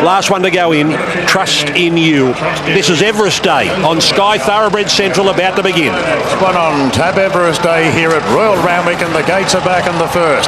Last one to go in, Trust in You. This is Everest Day on Sky Thoroughbred Central, about to begin. One on tap, Everest Day here at Royal Randwick, and the gates are back in the first.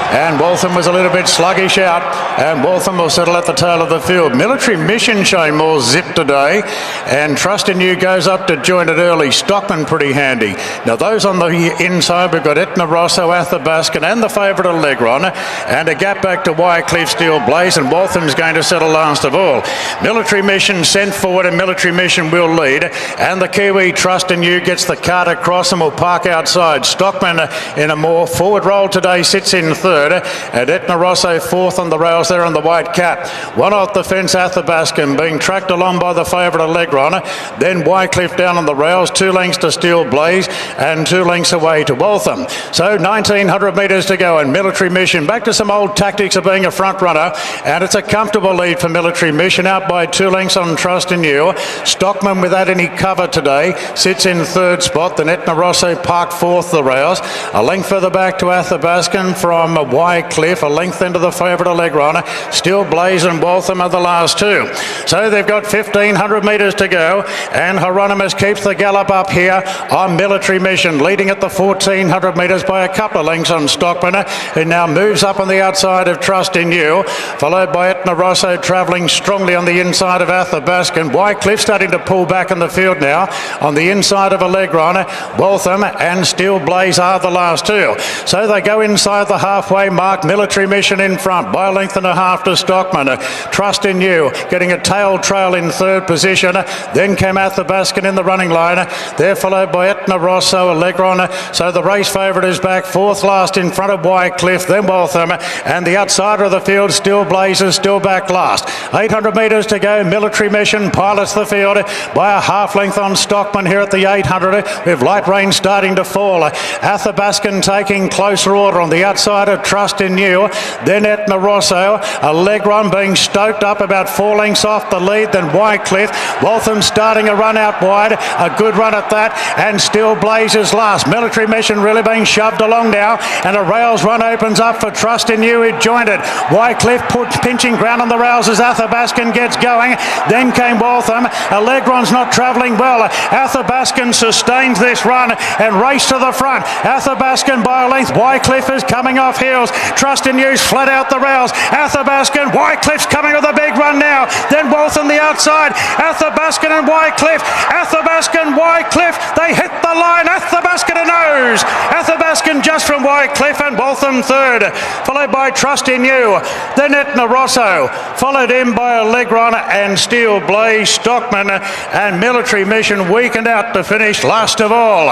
And Waltham was a little bit sluggish out, and Waltham will settle at the tail of the field. Military Mission showing more zip today, and Trust in You goes up to join it early. Stockman pretty handy. Now those on the inside, we've got Etna Rosso, Athabaskan and the favourite Allegron, and a gap back to Wycliffe, Steel Blaze, and Waltham's going to settle last of all. Military Mission sent forward, and Military Mission will lead, and the Kiwi Trust in You gets the cart across and will park outside. Stockman in a more forward roll today sits in third, and Etna Rosso fourth on the rails there on the white cap. One off the fence, Athabaskan being tracked along by the favourite Allegron, then Wycliffe down on the rails, 2 lengths to Steel Blaze and 2 lengths away to Waltham. So 1900 metres to go, and Military Mission back to some old tactics of being a front runner, and it's a comfortable lead for Military Mission, out by 2 lengths on Trust in You. Stockman, without any cover today, sits in third spot, then Etna Rosso parked fourth the rails. A length further back to Athabaskan from Wycliffe, a length into the favourite Allegron. Steel Blaze and Waltham are the last two. So they've got 1500 metres to go, and Hieronymus keeps the gallop up here on Military Mission, leading at the 1400 metres by a couple of lengths on Stockman, who now moves up on the outside of Trust in You, followed by Etna Rosso travelling strongly on the inside of Athabaskan. Wycliffe starting to pull back in the field now on the inside of Allegron. Waltham and Steel Blaze are the last two. So they go inside the halfway mark. Military Mission in front by a length and a half to Stockman. Trust in You getting a tail trail in third position. Then came Athabaskan in the running line. They're followed by Etna Rosso, Allegron. So the race favourite is back fourth last in front of Wycliffe, then Waltham, and the outsider of the field, Steel Blaze, is still back last. 800 metres to go. Military Mission pilots the field by a half length on Stockman here at the 800, with light rain starting to fall. Athabaskan taking closer order on the outside of Trust in You, then Etna Rosso. Allegron being stoked up about 4 lengths off the lead, then Wycliffe. Waltham starting a run out wide, a good run at that, and Steel Blaze is last. Military Mission really being shoved along now, and a rails run opens up for Trust in You, who joined it. Wycliffe pinching ground on the rails as Athabaskan gets going. Then came Waltham. Allegron's not travelling well. Athabaskan sustains this run and race to the front. Athabaskan by a length. Wycliffe is coming off heels. Trust in You's flat out the rails. Athabaskan, Wycliffe's coming with a big run now. Then Waltham the outside. Athabaskan and Wycliffe. Athabaskan, Wycliffe. They hit the line. Athabaskan a nose. Athabaskan just from Wycliffe, and Waltham third, followed by Trust in You. Then Etna Rosso, followed in by Allegron and Steel Blaze. Stockman and Military Mission weakened out to finish last of all.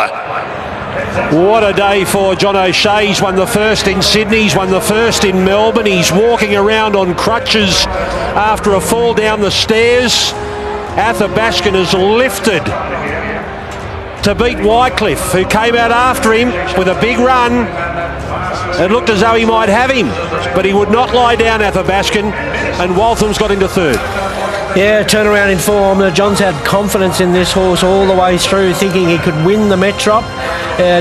What a day for John O'Shea. He's won the first in Sydney, he's won the first in Melbourne. He's walking around on crutches after a fall down the stairs. Athabaskan is lifted to beat Wycliffe, who came out after him with a big run. It looked as though he might have him, but he would not lie down, Athabaskan, and Waltham's got into third. Yeah, turnaround in form. John's had confidence in this horse all the way through, thinking he could win the Metrop.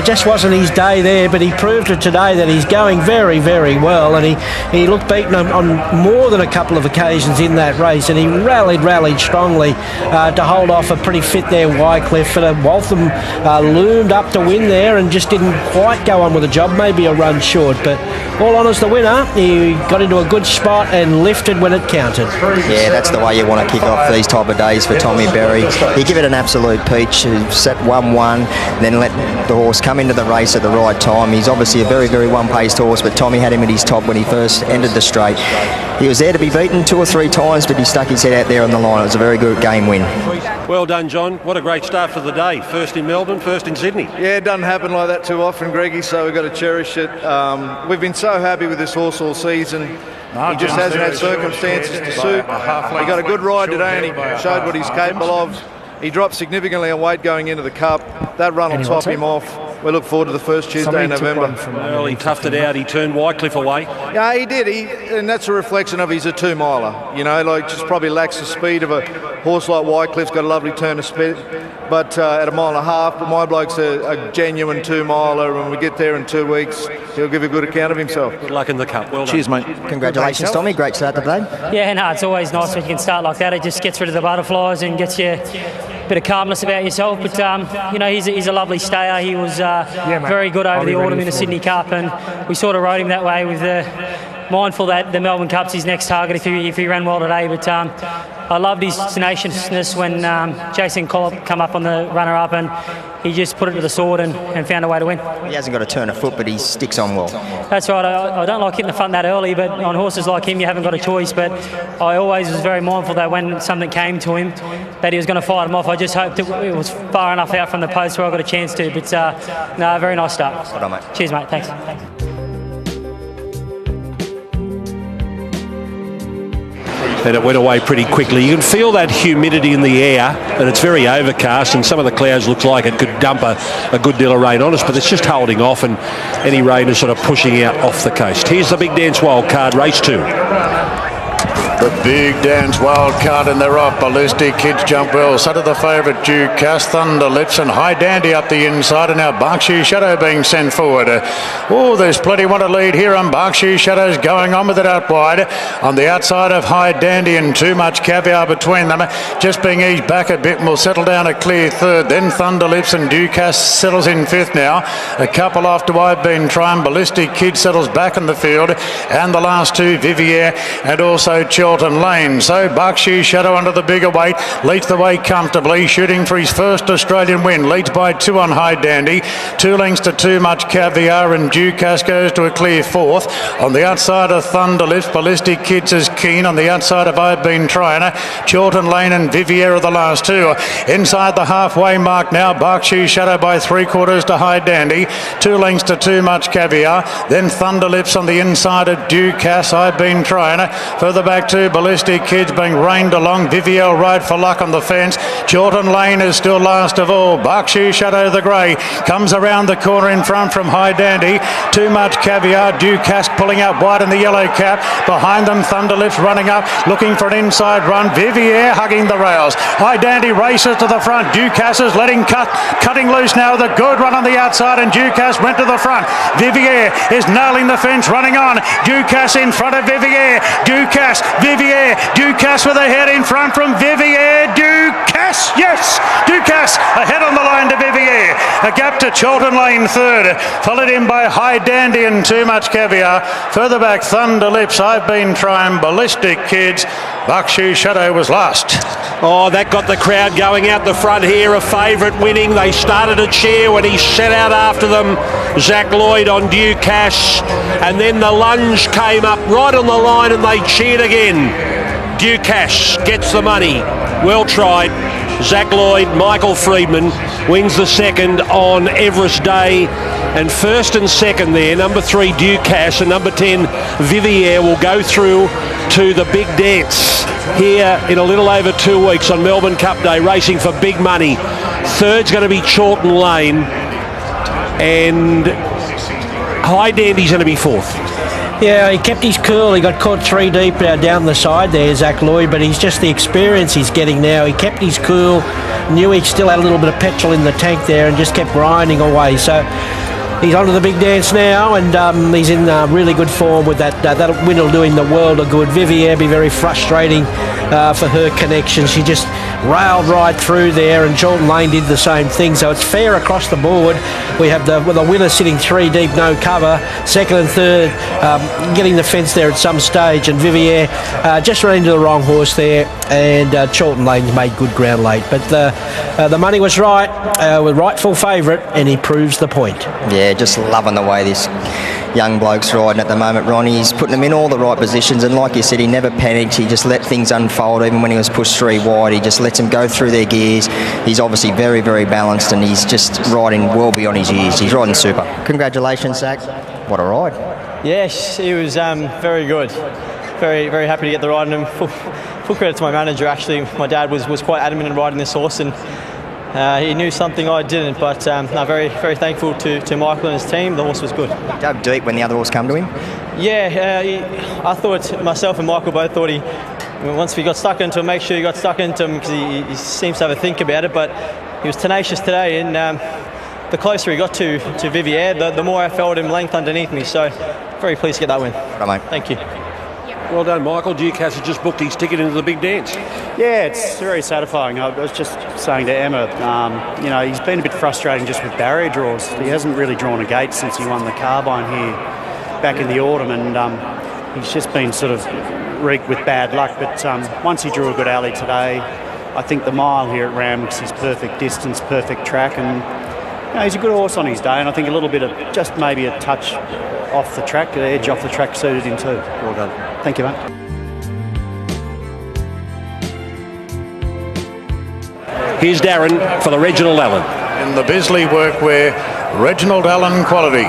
Just wasn't his day there, but he proved it today that he's going very, very well, and he looked beaten on more than a couple of occasions in that race, and he rallied strongly to hold off a pretty fit there Wycliffe. But Waltham loomed up to win there and just didn't quite go on with the job, maybe a run short, but all honours the winner. He got into a good spot and lifted when it counted. Yeah, that's the way you want to kick off these type of days for Tommy Berry. He give it an absolute peach, set 1-1, then let the horse come into the race at the right time. He's obviously a very, very one-paced horse, but Tommy had him at his top when he first entered the straight. He was there to be beaten 2 or 3 times, but he stuck his head out there on the line. It was a very good game win. Well done, John. What a great start for the day. First in Melbourne, first in Sydney. Yeah, it doesn't happen like that too often, Greggy, so we've got to cherish it. We've been so happy with this horse all season. He just hasn't had circumstances to suit. He got a good ride today and he showed what he's capable of. He dropped significantly on weight going into the Cup. That run will top him off. we look forward to the first Tuesday in November. Well, he toughed it out. He turned Wycliffe away. Yeah, he did. And that's a reflection of he's a 2-miler. You know, like just probably lacks the speed of a horse like Wycliffe's got a lovely turn of speed. But at 1.5 miles, but my bloke's a genuine 2-miler. When we get there in 2 weeks, he'll give a good account of himself. Good luck in the Cup. Well done. Cheers, mate. Congratulations, Tommy. Great start to the day. Yeah, no, it's always nice when you can start like that. It just gets rid of the butterflies and gets you a bit of calmness about yourself. But, you know, he's a lovely stayer. He was very good over the autumn in the Sydney Cup, and we sort of rode him that way with mindful that the Melbourne Cup's his next target if he ran well today. But I loved his tenaciousness when Jason Collop come up on the runner-up, and he just put it to the sword and found a way to win. He hasn't got a turn of foot, but he sticks on well. That's right. I don't like hitting the front that early, but on horses like him, you haven't got a choice. But I always was very mindful that when something came to him, that he was going to fight him off. I just hoped it was far enough out from the post where I got a chance to. But no, very nice start. Well done, mate. Cheers, mate. Thanks. And it went away pretty quickly. You can feel that humidity in the air, and it's very overcast, and some of the clouds look like it could dump a good deal of rain on us, but it's just holding off, and any rain is sort of pushing out off the coast. Here's the Big Dance Wild Card, race 2. The Big Dance wild card, and they're off. Ballistic Kids jump well. So did the favourite Dukas, Thunder Lips, and High Dandy up the inside, and now Berkshire Shadow being sent forward. There's plenty want to lead here, and Berkshire Shadow's going on with it out wide. On the outside of High Dandy, and Too Much Caviar between them. Just being eased back a bit, and will settle down a clear third. Then Thunder Lips and Dukas settles in fifth now. A couple after I've been trying. Ballistic Kid settles back in the field, and the last two, Vivier and also Chilton Lane. So Berkshire Shadow under the bigger weight leads the way comfortably, shooting for his first Australian win. Leads by 2 on High Dandy, 2 lengths to Too Much Caviar, and Dukas goes to a clear fourth. On the outside of Thunder Lips, Ballistic Kids is keen. On the outside of I've Been Trying, Chilton Lane and Vivier are the last two. Inside the halfway mark now, Berkshire Shadow by 3/4 to High Dandy, 2 lengths to Too Much Caviar, then Thunder Lips on the inside of Dukas, I've Been Trying. Further back to Ballistic Kids being reined along. Vivier Ride for Luck on the fence. Chilton Lane is still last of all. Berkshire Shadow the grey comes around the corner in front from High Dandy. Too Much Caviar, Dukas pulling out wide in the yellow cap. Behind them, Thunder Lips running up, looking for an inside run. Vivier hugging the rails. High Dandy races to the front. Dukas is cutting loose now with a good run on the outside, and Dukas went to the front. Vivier is nailing the fence, running on. Dukas in front of Vivier. Dukas, Vivier, Dukas with a head in front from Vivier. Dukas, yes! Dukas ahead on the line to Vivier. A gap to Chilton Lane third, followed in by High Dandy and Too Much Caviar. Further back, Thunder Lips, I've Been Trying, Ballistic Kids. Berkshire Shadow was last. Oh, that got the crowd going out the front here. A favourite winning. They started to cheer when he set out after them. Zach Lloyd on Dukas. And then the lunge came up right on the line and they cheered again. Dukas gets the money. Well tried. Zach Lloyd, Michael Freedman wins the second on Everest Day. And first and second there, number 3 Dukas and number 10 Vivier will go through to the Big Dance here in a little over 2 weeks on Melbourne Cup Day, racing for big money. Third's going to be Chilton Lane, and High Dandy's going to be fourth. Yeah, he kept his cool. He got caught 3 deep down the side there, Zach Lloyd, but he's just the experience he's getting now. He kept his cool, knew he still had a little bit of petrol in the tank there, and just kept grinding away. So he's onto the Big Dance now, and he's in really good form with that. That win will do him the world of good. Vivier be very frustrating for her connection. She just railed right through there, and Chilton Lane did the same thing. So it's fair across the board. We have the winner sitting 3 deep, no cover. Second and third getting the fence there at some stage, and Vivier just ran into the wrong horse there, and Chilton Lane made good ground late. But the money was right, with rightful favourite, and he proves the point. Yeah, just loving the way this young bloke's riding at the moment, Ronnie. He's putting them in all the right positions, and like you said, he never panicked. He just let things unfold. Even when he was pushed 3 wide, he just lets them go through their gears. He's obviously very, very balanced, and he's just riding well beyond his years. He's riding super. Congratulations, Zach. What a ride. Yes, it was very good. Very, very happy to get the ride, and full credit to my manager. Actually, my dad was quite adamant in riding this horse, and He knew something I didn't, but no, very, very thankful to Michael and his team. The horse was good. Dug deep when the other horse came to him? Yeah, I thought, myself and Michael both thought once we got stuck into him, make sure he got stuck into him, because he seems to have a think about it, but he was tenacious today, and the closer he got to Vivier, the more I felt him length underneath me, so very pleased to get that win. Right, mate. Thank you. Well done, Michael. Ducasse has just booked his ticket into the big dance. Yeah, it's very satisfying. I was just saying to Emma, he's been a bit frustrating just with barrier draws. He hasn't really drawn a gate since he won the Carbine here back in the autumn, and he's just been sort of rigged with bad luck. But once he drew a good alley today, I think the mile here at Randwick's is perfect distance, perfect track, and he's a good horse on his day, and I think a little bit of just maybe a touch off the track, the edge off the track suited him too. Well done. Thank you, mate. Here's Darren for the Reginald Allen. In the Bisley workwear, Reginald Allen quality.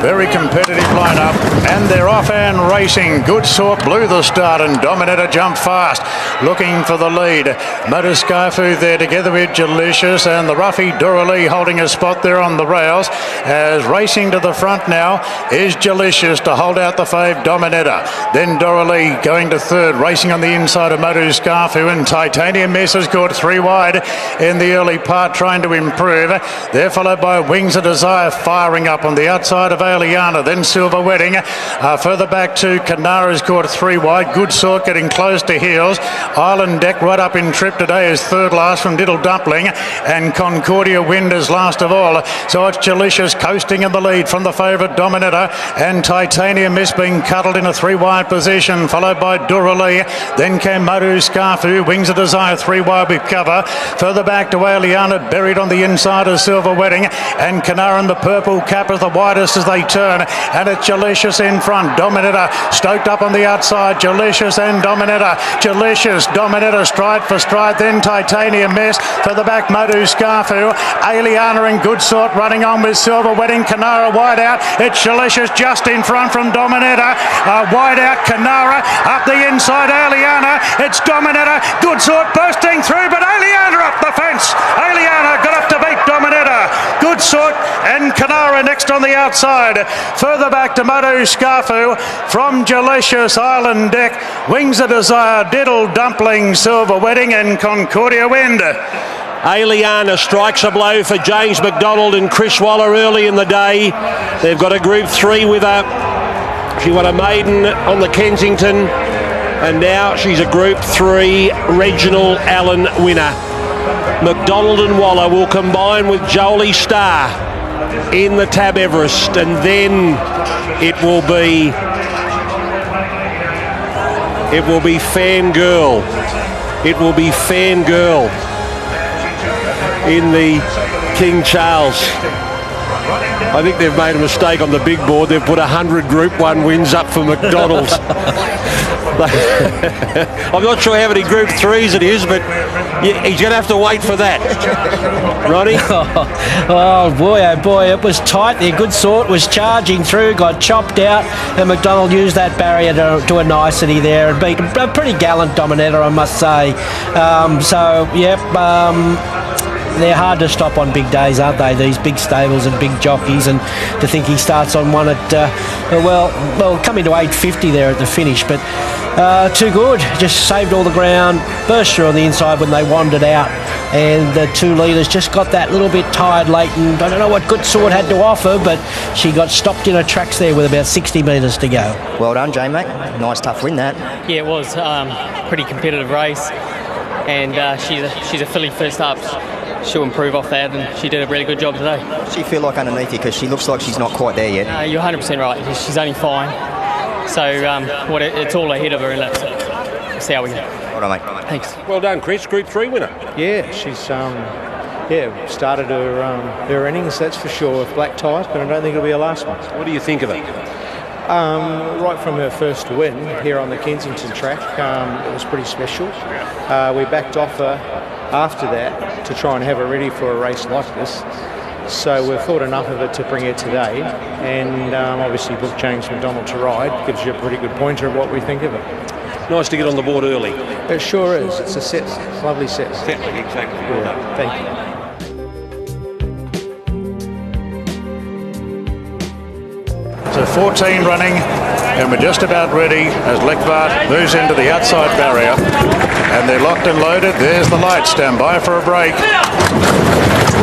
Very competitive lineup, and they're off and racing. Good Sort blew the start, and Dominator jumped fast, looking for the lead. Motorscarfu there together with Delicious, and the roughie Doralee holding a spot there on the rails. As racing to the front now is Delicious to hold out the fave Dominator. Then Doralee going to third, racing on the inside of Motorscarfu, and Titanium Miss has caught 3 wide in the early part, trying to improve. They're followed by Wings of Desire firing up on the outside of Aliana, then Silver Wedding. Further back to Canara's caught 3 wide. Good Sort getting close to heels. Island Deck right up in trip today is third last from Diddle Dumpling, and Concordia Wind is last of all. So it's Delicious coasting in the lead from the favourite Dominator, and Titanium Miss being cuddled in a 3 wide position, followed by Doralee. Then came Motorscarfu, Wings of Desire 3 wide with cover. Further back to Aliana, buried on the inside of Silver Wedding, and Canara in the purple cap is the widest as they turn, and it's Delicious in front. Dominator stoked up on the outside. Delicious and Dominator. Delicious, Dominator stride for stride, then Titanium Miss. Further back Motorscarfu, Aliana and Good Sort running on with Silver Wedding. Canara wide out. It's Delicious just in front from Dominator. Wide out Canara, up the inside Aliana. It's Dominator. Good Sort bursting through, but Aliana up the fence. Aliana got up to beat Dominator. Good Sort and Canara next on the outside. Further back to Motorscarfu from Delicious, Island Deck, Wings of Desire, Diddle Dumpling, Silver Wedding, and Concordia Wind. Aliana strikes a blow for James McDonald and Chris Waller early in the day. They've got a Group 3 with her. She won a maiden on the Kensington, and now she's a Group 3 Reginald Allen winner. McDonald and Waller will combine with Jolie Starr in the Tab Everest, and then it will be Fangirl. It will be Fangirl in the King Charles. I think they've made a mistake on the big board. They've put 100 Group 1 wins up for McDonald's. I'm not sure how many Group 3s it is, but he's going to have to wait for that. Ronnie? Oh boy, it was tight there. Good Sort was charging through, got chopped out, and McDonald used that barrier to a nicety there and beat a pretty gallant Dominator, I must say. They're hard to stop on big days, aren't they? These big stables and big jockeys, and to think he starts on one at coming to 8.50 there at the finish, but too good. Just saved all the ground, burst through on the inside when they wandered out, and the 2 leaders just got that little bit tired late, and I don't know what Good Sort had to offer, but she got stopped in her tracks there with about 60 metres to go. Well done, J-Mac. Nice tough win that. Yeah, it was pretty competitive race, and she's a filly first up. She'll improve off that, and she did a really good job today. Does she feel like underneath you, because she looks like she's not quite there yet? You're 100% right. She's only fine. So it's all ahead of her, and we'll see how we go. Well done, mate. Thanks. Well done, Chris. Group 3 winner. Yeah, she's started her innings, that's for sure, with black tyres, but I don't think it'll be her last one. What do you think of it? Right from her first win here on the Kensington track, it was pretty special. We backed off her after that to try and have her ready for a race like this. So we've thought enough of it to bring her today, and obviously book James McDonald to ride gives you a pretty good pointer of what we think of it. Nice to get on the board early. It sure is. It's a set, lovely set. Exactly. Well done. Thank you. So 14 running, and we're just about ready as Lekvart moves into the outside barrier. And they're locked and loaded. There's the lights. Stand by for a break.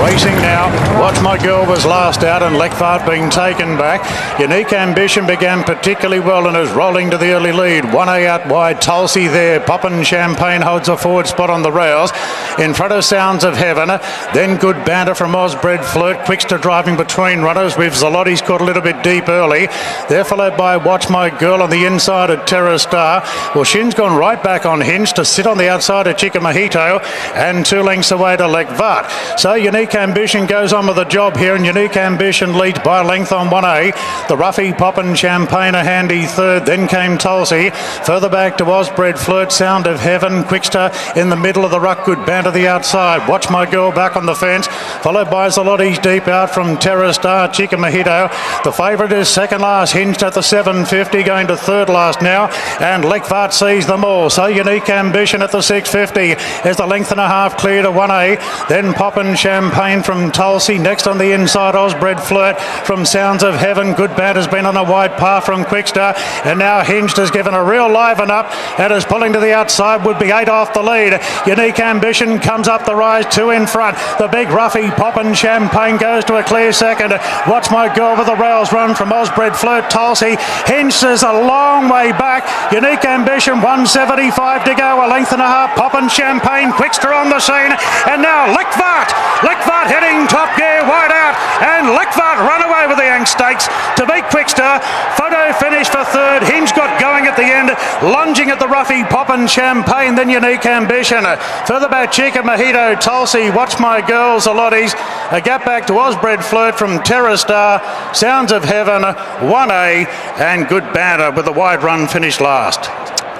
Racing now. Watch My Girl was last out and Lekvart being taken back. Unique Ambition began particularly well and is rolling to the early lead. 1A out wide. Tulsi there. Poppin' Champagne holds a forward spot on the rails. In front of Sounds of Heaven. Then Good Banter from Osbred Flirt. Quickster driving between runners with Zalotti's caught a little bit deep early. They're followed by Watch My Girl on the inside of Terra Star. Well, Shin's gone right back on Hinge to sit on the outside of Chica Mojito and 2 lengths away to Lekvart. So Unique Ambition goes on with the job here, and Unique Ambition leads by a length on 1A. The Ruffy Poppin' Champagne a handy third. Then came Tulsi. Further back to Osbred Flirt, Sound of Heaven. Quickster in the middle of the ruck. Good Banter the outside. Watch My Girl back on the fence. Followed by Zalotti's deep out from Terra Star, Chica Mojito. The favourite is second last, Hinged at the 750, going to third last now. And Lekvart sees them all. So Unique Ambition at the 650 is the length and a half clear to 1A. Then Poppin' Champagne from Tulsi. Next on the inside, Osbred Flirt from Sounds of Heaven. Good Bad has been on a wide path from Quickster. And now Hinged has given a real liven up and is pulling to the outside. Would be 8 off the lead. Unique Ambition comes up the rise, 2 in front. The big Ruffy Poppin' Champagne goes to a clear second. Watch My Girl with the rails run from Osbred Flirt. Tulsi. Hinged is a long way back. Unique Ambition 175 to go. A length and a half. Poppin' Champagne. Quickster on the scene. And now Lekvart heading top gear wide out, and Lekvart run away with the Angst Stakes to beat Quickster. Photo finish for third. Hinge got going at the end, lunging at the Ruffy Poppin' Champagne, then Unique Ambition. Further back, Chica Mojito, Tulsi, Watch My Girl, Zalotti's. A gap back to Osbred Flirt from Terra Star, Sounds of Heaven, 1A, and Good Banter with the wide run finish last.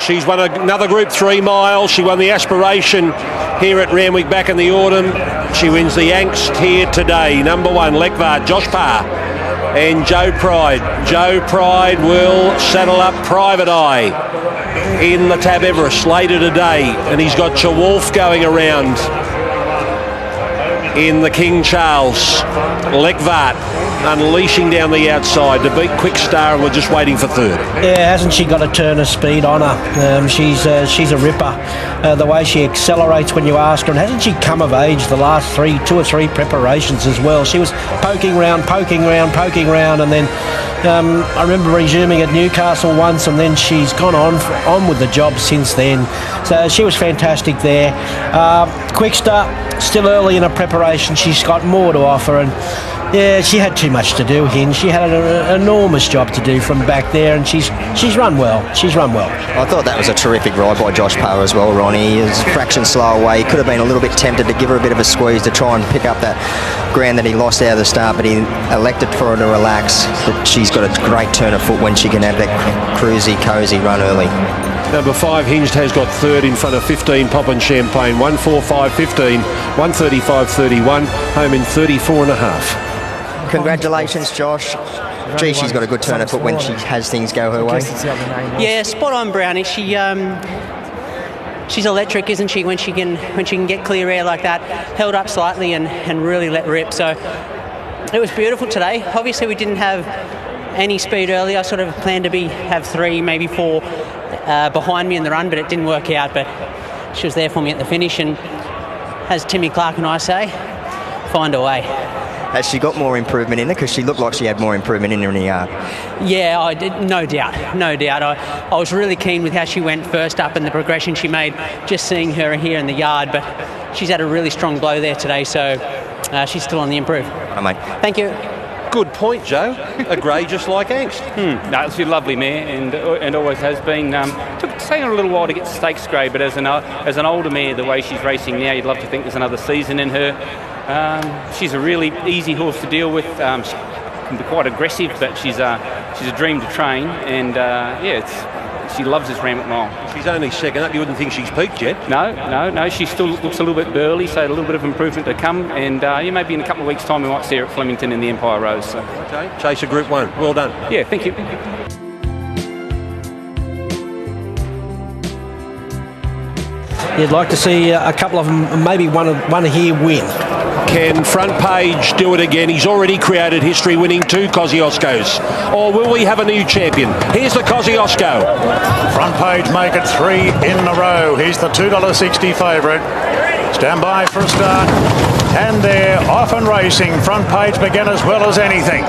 She's won another Group 3 mile. She won the Aspiration here at Randwick back in the autumn. She wins the Angst here today. Number 1, Lekvart, Josh Parr and Joe Pride. Joe Pride will saddle up Private Eye in the Tab Everest later today. And he's got Chawolf going around in the King Charles. Lekvart unleashing down the outside to beat Quickstar, and we're just waiting for third. Yeah, hasn't she got a turn of speed on her? She's a ripper. The way she accelerates when you ask her, and hasn't she come of age the last 2 or 3 preparations as well? She was poking round, and then I remember resuming at Newcastle once, and then she's gone on with the job since then. So she was fantastic there. Quickster, still early in her preparation. She's got more to offer, and yeah, she had too much to do, Hinge. She had an enormous job to do from back there, and she's run well. I thought that was a terrific ride by Josh Parr as well, Ronnie. He was a fraction slow away. He could have been a little bit tempted to give her a bit of a squeeze to try and pick up that ground that he lost out of the start, but he elected for her to relax. But she's got a great turn of foot when she can have that cruisy, cosy run early. Number 5, Hinged, has got third in front of 15, Poppin' Champagne. 1:45.15, 1:35.31, home in 34 and a half. Congratulations, Josh. Gee, she's got a good turn of foot when she has things go her way. Yeah, spot on, Brownie. She's electric, isn't she? When she can get clear air like that, held up slightly and really let rip. So it was beautiful today. Obviously, we didn't have any speed early. I sort of planned to have 3, maybe 4 behind me in the run, but it didn't work out. But she was there for me at the finish, and as Timmy Clark and I say, find a way. Has she got more improvement in her? Because she looked like she had more improvement in her in the yard. Yeah, I did, no doubt. I was really keen with how she went first up and the progression she made, just seeing her here in the yard. But she's had a really strong blow there today, so she's still on the improve. All right, mate. Thank you. Good point, Joe. A grey just like Angst. No, she's a lovely mare and always has been. It's taken a little while to get to stakes grey, but as an older mare, the way she's racing now, you'd love to think there's another season in her. She's a really easy horse to deal with. She can be quite aggressive, but she's a dream to train. And she loves this Randwick mile. She's only second up. You wouldn't think she's peaked yet. No. She still looks a little bit burly, so a little bit of improvement to come. And maybe in a couple of weeks' time we might see her at Flemington in the Empire Rose. So. Okay, Chaser Group 1. Well done. Yeah, thank you. you'd like to see a couple of them, maybe one here win. Can Front Page do it again? He's already created history, winning 2 Kosciuszkos. Or will we have a new champion? Here's the Kosciuszko. Front Page make it 3 in a row. He's the $2.60 favourite. Stand by for a start. And they're off and racing. Front Page began as well as anything.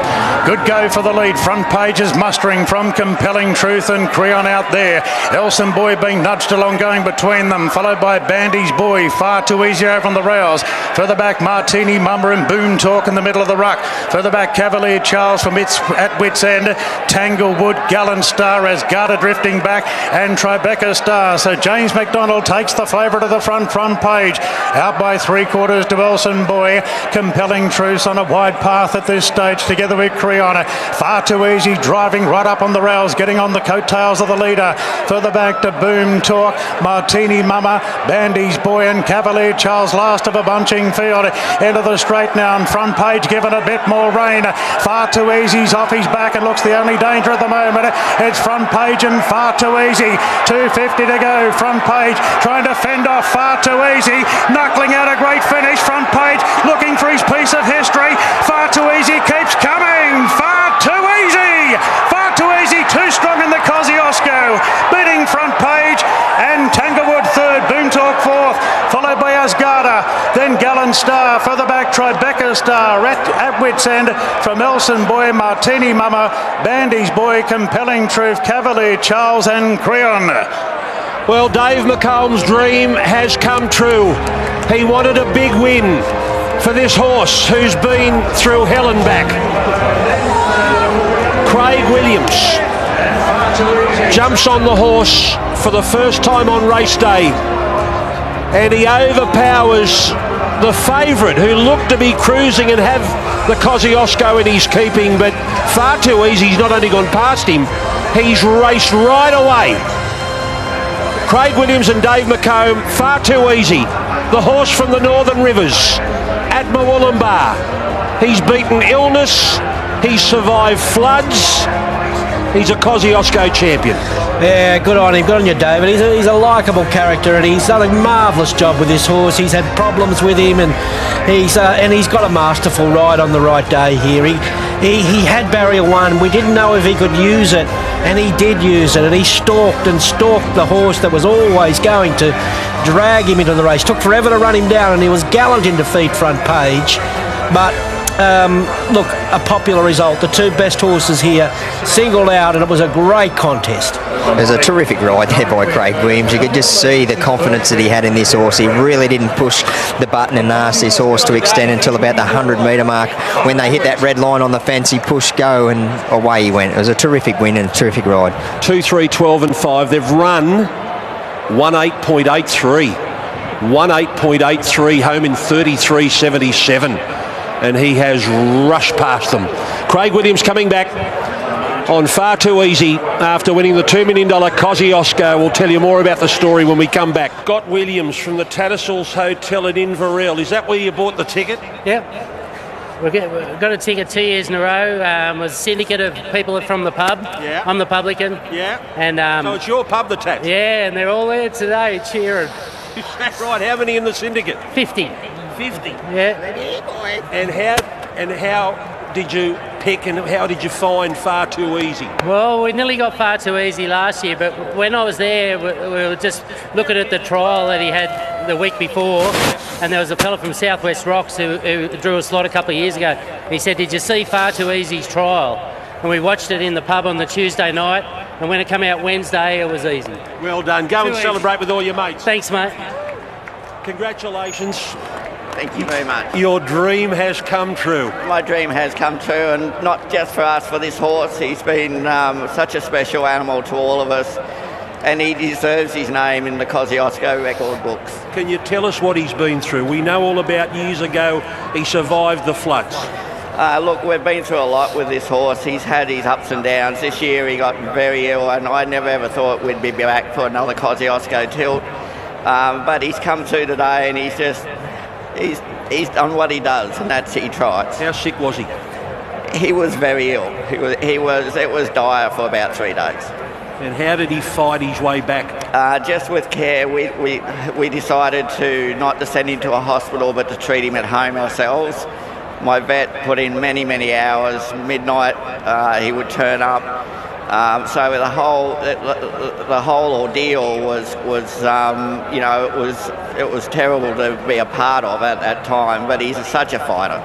Good go for the lead. Front Page is mustering from Compelling Truth and Creon out there. Elson Boy being nudged along, going between them, followed by Bandy's Boy. Far too easy over on the rails. Further back, Martini Mummer and Boone Talk in the middle of the ruck. Further back, Cavalier Charles from at wits end. Tanglewood, Gallant Star as Garter drifting back, and Tribeca Star. So James McDonald takes the favourite of the Front Page. Out by 3/4 to Elson Boy. Compelling Truth on a wide path at this stage, together with Creon. Far too easy, driving right up on the rails, getting on the coattails of the leader. Further back to Boom Talk, Martini Mama, Bandy's Boy and Cavalier Charles, last of a bunching field. Into the straight now, and Front Page given a bit more rain. Far too easy's off his back and looks the only danger at the moment. It's Front Page and Far Too Easy. 2:50 to go. Front Page trying to fend off Far Too Easy, knuckling out a great finish. Front Page looking for his piece of history. Far Too Easy keeps coming. Far Too Easy. Far Too Easy, too strong in the Kosciuszko, beating Front Page, and Tanglewood third, Boom Talk fourth, followed by Asgarda, then Gallant Star. Further back, Tribeca Star at wits end from Elson Boy, Martini Mama, Bandy's Boy, Compelling Truth, Cavalier Charles and Creon. Well, Dave McCallum's dream has come true. He wanted a big win for this horse who's been through hell and back. Craig Williams jumps on the horse for the first time on race day, and he overpowers the favourite, who looked to be cruising and have the Kosciuszko in his keeping, but Far Too Easy's not only gone past him, he's raced right away. Craig Williams and Dave McComb, Far Too Easy, the horse from the Northern Rivers at Murwillumbah. He's beaten illness, he's survived floods, he's a Kosciuszko champion. Yeah, good on him, good on you, David. He's a likeable character, and he's done a marvellous job with this horse. He's had problems with him, and he's got a masterful ride on the right day here. He had barrier 1. We didn't know if he could use it, and he did use it, and he stalked the horse that was always going to drag him into the race. Took forever to run him down, and he was gallant in defeat, Front Page. But look, a popular result. The 2 best horses here singled out, and it was a great contest. It was a terrific ride there by Craig Williams. You could just see the confidence that he had in this horse. He really didn't push the button and ask this horse to extend until about the 100-metre mark. When they hit that red line on the fence, he pushed go, and away he went. It was a terrific win and a terrific ride. 2, 3, 12 and 5. They've run 18.83. 18.83 home in 33.77. And he has rushed past them. Craig Williams coming back on Far Too Easy after winning the $2 million Kosciuszko. We'll tell you more about the story when we come back. Scott Williams from the Tattersalls Hotel in Inverell. Is that where you bought the ticket? Yep. We've got a ticket 2 years in a row. It was a syndicate of people from the pub. Yeah. I'm the publican. Yeah. And so it's your pub, the Tats? Yeah, and they're all there today cheering. Is that right? How many in the syndicate? 50. 50. Yeah. And how did you pick, and how did you find Far Too Easy? Well, we nearly got Far Too Easy last year, but when I was there, we were just looking at the trial that he had the week before, and there was a fella from Southwest Rocks who drew a slot a couple of years ago. He said, "Did you see Far Too Easy's trial?" And we watched it in the pub on the Tuesday night, and when it came out Wednesday, it was easy. Well done. Go and celebrate with all your mates. Thanks, mate. Congratulations. Thank you very much. Your dream has come true. My dream has come true, and not just for us, for this horse. He's been such a special animal to all of us, and he deserves his name in the Kosciuszko record books. Can you tell us what he's been through? We know all about years ago he survived the floods. Look, we've been through a lot with this horse. He's had his ups and downs. This year he got very ill, and I never ever thought we'd be back for another Kosciuszko tilt. But he's come through today, and he's done what he does, and that's he tries. How sick was he? He was very ill. It was dire for about 3 days. And how did he fight his way back? Just with care. We decided not to send him to a hospital, but to treat him at home ourselves. My vet put in many hours. Midnight, he would turn up. So the whole ordeal was it was terrible to be a part of at that time. But he's such a fighter.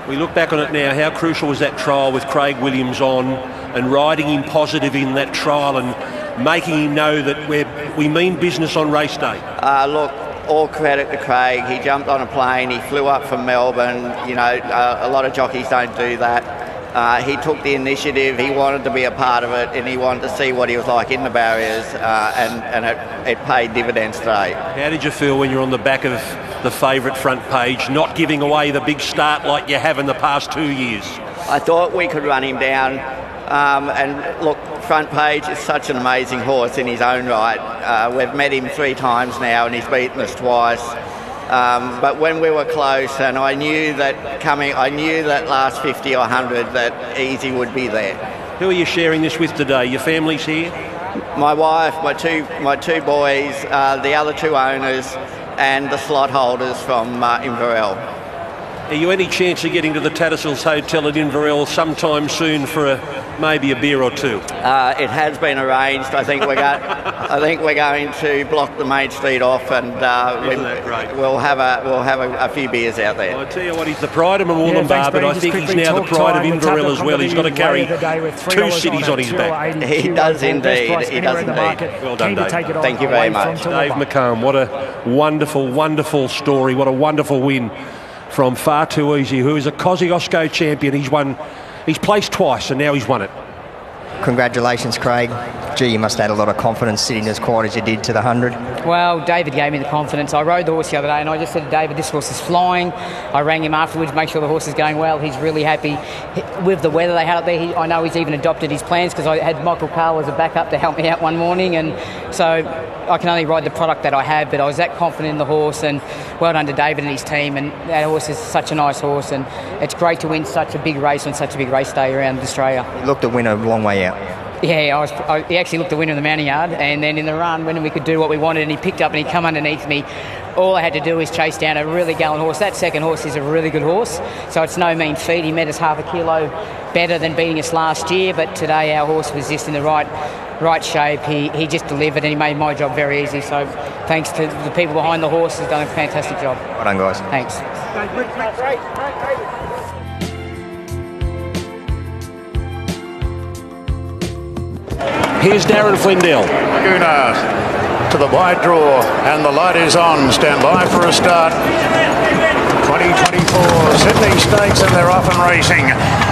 We look back on it now. How crucial was that trial with Craig Williams on, and riding him positive in that trial, and making him know that we mean business on race day? Look, all credit to Craig. He jumped on a plane. He flew up from Melbourne. A lot of jockeys don't do that. He took the initiative. He wanted to be a part of it, and he wanted to see what he was like in the barriers, and it paid dividends today. How did you feel when you're on the back of the favourite front page, not giving away the big start like you have in the past 2 years? I thought we could run him down. And look, Front Page is such an amazing horse in his own right. We've met him 3 times now, and he's beaten us twice. But when we were close, and I knew that last 50 or 100 that Easy would be there. Who are you sharing this with today? Your family's here? My wife, my two boys, the other 2 owners, and the slot holders from Inverell. Are you any chance of getting to the Tattersalls Hotel at Inverell sometime soon for maybe a beer or 2? It has been arranged. I think we're going to block the main street off, and we'll have a few beers out there. Well, I tell you what, he's the pride of Mooloolaba, but I think he's now the pride of Inverell as well. He's got to carry 2 cities on his back. He does indeed. Well done, Dave. Thank you very much. Dave McComb, what a wonderful story. What a wonderful win from Far Too Easy, who is a Kosciuszko champion. He's placed twice, and now he's won it. Congratulations, Craig. Gee, you must have had a lot of confidence sitting as quiet as you did to the 100. Well, David gave me the confidence. I rode the horse the other day, and I just said to David, this horse is flying. I rang him afterwards, make sure the horse is going well. He's really happy. With the weather they had up there, I know he's even adopted his plans, because I had Michael Carl as a backup to help me out one morning, and so I can only ride the product that I have, but I was that confident in the horse, and well done to David and his team. And that horse is such a nice horse, and it's great to win such a big race on such a big race day around Australia. He looked to win a long way out. Yeah, he actually looked the winner in the mounting yard, and then in the run, when we could do what we wanted, and he picked up and he come underneath me, all I had to do was chase down a really gallant horse. That second horse is a really good horse, so it's no mean feat. He met us half a kilo better than beating us last year, but today our horse was just in the right shape. He just delivered, and he made my job very easy. So thanks to the people behind the horse, has done a fantastic job. Well done, guys. Thanks. Here's Darren Flindell. Laguna to the wide draw, and the light is on. Stand by for a start. 2024 Sydney Stakes, and they're off and racing.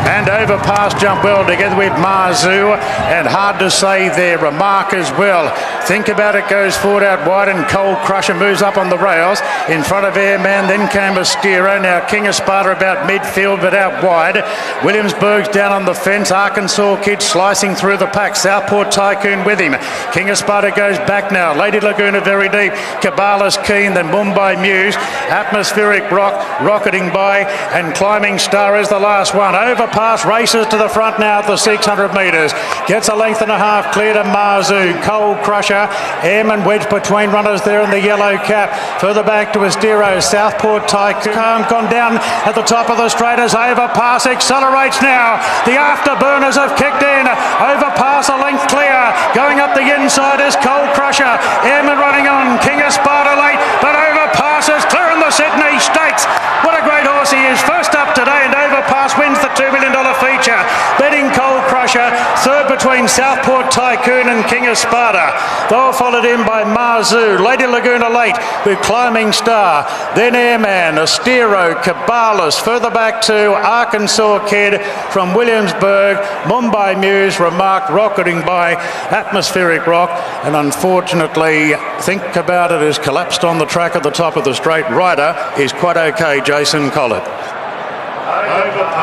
And Overpass jump well together with Marzu, and hard to say there, Remark as well. Think About It goes forward out wide, and Cold Crusher moves up on the rails. In front of Airman, then came Astero. Now King of Sparta about midfield, but out wide. Williamsburg's down on the fence. Arkansas Kid slicing through the pack. Southport Tycoon with him. King of Sparta goes back now. Lady Laguna very deep. Cabala's Keen, then Mumbai Muse. Atmospheric Rock rocketing by, and Climbing Star is the last one. Overpass races to the front now at the 600 metres. Gets a length and a half clear to Marzu. Cold Crusher. Airman wedged between runners there in the yellow cap. Further back to Astero. Southport Tycoon gone down at the top of the straight as Overpass accelerates now. The afterburners have kicked in. Overpass a length clear. Going up the inside is Cold Crusher. Airman running on. King of Sparta late, but Overpass is clear in the Sydney Stakes. What a great horse he is. First up today, and Overpass wins the $2 million feature. Betting Cold Crusher. Third between Southport Tycoon and King of Sparta. They were followed in by Marzu. Lady Laguna late with Climbing Star. Then Airman, Astero, Cabales. Further back to Arkansas Kid from Williamsburg. Mumbai Muse, Remark rocketing by Atmospheric Rock. And unfortunately, Think About It has collapsed on the track at the top of the straight. Rider is quite okay, Jason Collett.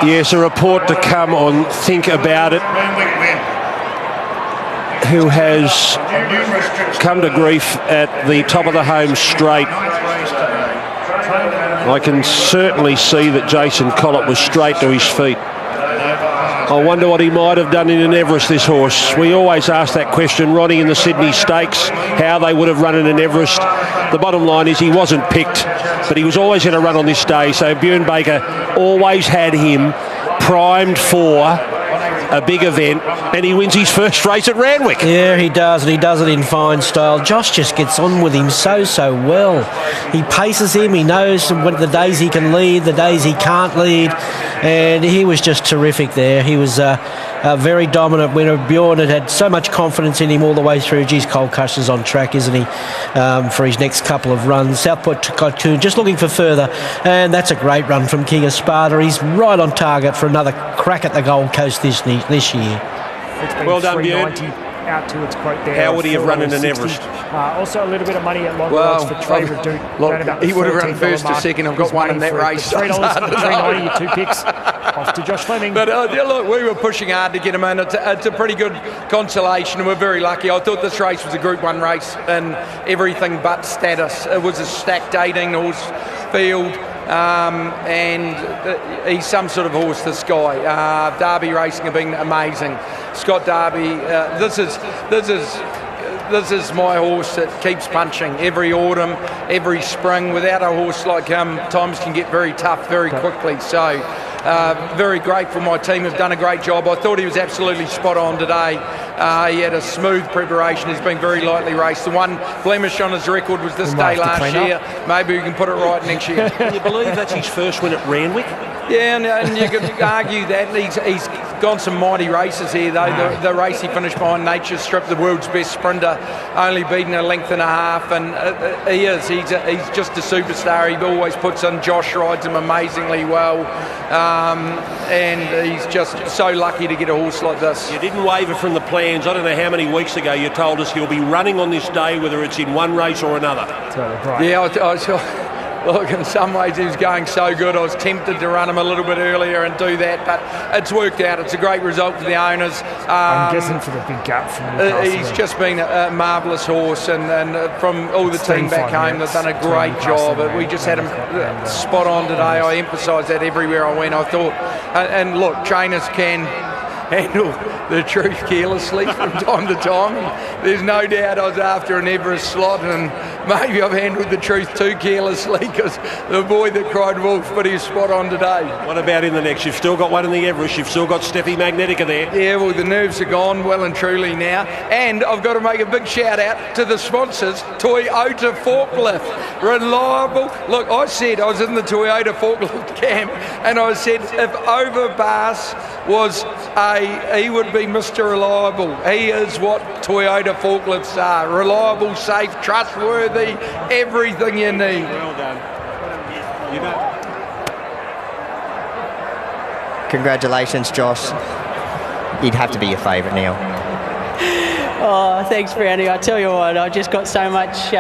Yes, a report to come on Think About It, who has come to grief at the top of the home straight. I can certainly see that Jason Collett was straight to his feet. I wonder what he might have done in an Everest, this horse. We always ask that question, Ronnie, in the Sydney Stakes, how they would have run in an Everest. The bottom line is he wasn't picked, but he was always going to run on this day. So Bjorn Baker always had him primed for a big event, and he wins his first race at Randwick. Yeah, he does, and he does it in fine style. Josh just gets on with him so well. He paces him, he knows when the days he can lead, the days he can't lead, and he was just terrific there. He was a very dominant winner. Bjorn had so much confidence in him all the way through. Geez, Kosciuszko's on track, isn't he, for his next couple of runs. Southport Tycoon just looking for further, and that's a great run from King of Sparta. He's right on target for another crack at the Gold Coast this year. Well done, Bjorn. Out to its quote there. How would he have run in an Everest? Also a little bit of money at long odds for Trey Redoute. Look, he would have run first or second. I've got one in that race. $3 for $3.90, your 2 picks. Off to Josh Fleming. But look, we were pushing hard to get him in. It's a pretty good consolation, and we're very lucky. I thought this race was a Group 1 race and everything but status. It was a stacked 18-horse field. And he's some sort of horse, this guy. Derby racing have been amazing. Scott Derby, this is my horse that keeps punching every autumn, every spring. Without a horse like him, times can get very tough very quickly. So very grateful. My team have done a great job. I thought he was absolutely spot on today. He had a smooth preparation. He's been very lightly raced. The one blemish on his record was this day last year. Maybe we can put it right next year. Can you believe that's his first win at Randwick? Yeah, and you could argue that. He's gone some mighty races here, though. The race he finished behind Nature's Strip, the world's best sprinter, only beaten a length and a half, and he's just a superstar. He always puts in. Josh rides him amazingly well, and he's just so lucky to get a horse like this. You didn't waver from the plans. I don't know how many weeks ago you told us he'll be running on this day, whether it's in one race or another. Yeah, look, in some ways he was going so good, I was tempted to run him a little bit earlier and do that, but it's worked out. It's a great result for the owners. I'm guessing for the big gap from Newcastle. He's just been a marvellous horse, and from all the team back home, they've done a great job. We just had him spot on today. I emphasised that everywhere I went. I thought, and look, trainers can handle the truth carelessly from time to time. There's no doubt I was after an Everest slot, and maybe I've handled the truth too carelessly, because the boy that cried wolf, but he's spot on today. What about in the next? You've still got one in the Everest. You've still got Steffi Magnetica there. Yeah, well, the nerves are gone well and truly now. And I've got to make a big shout out to the sponsors, Toyota Forklift. Reliable. Look, I said I was in the Toyota Forklift camp, and I said if Overbass was he would be Mr. Reliable. He is what Toyota forklifts are. Reliable, safe, trustworthy, everything you need. Well done. You know. Congratulations, Josh. He'd have to be your favourite now. Oh, thanks, Brownie. I tell you what, I just got so much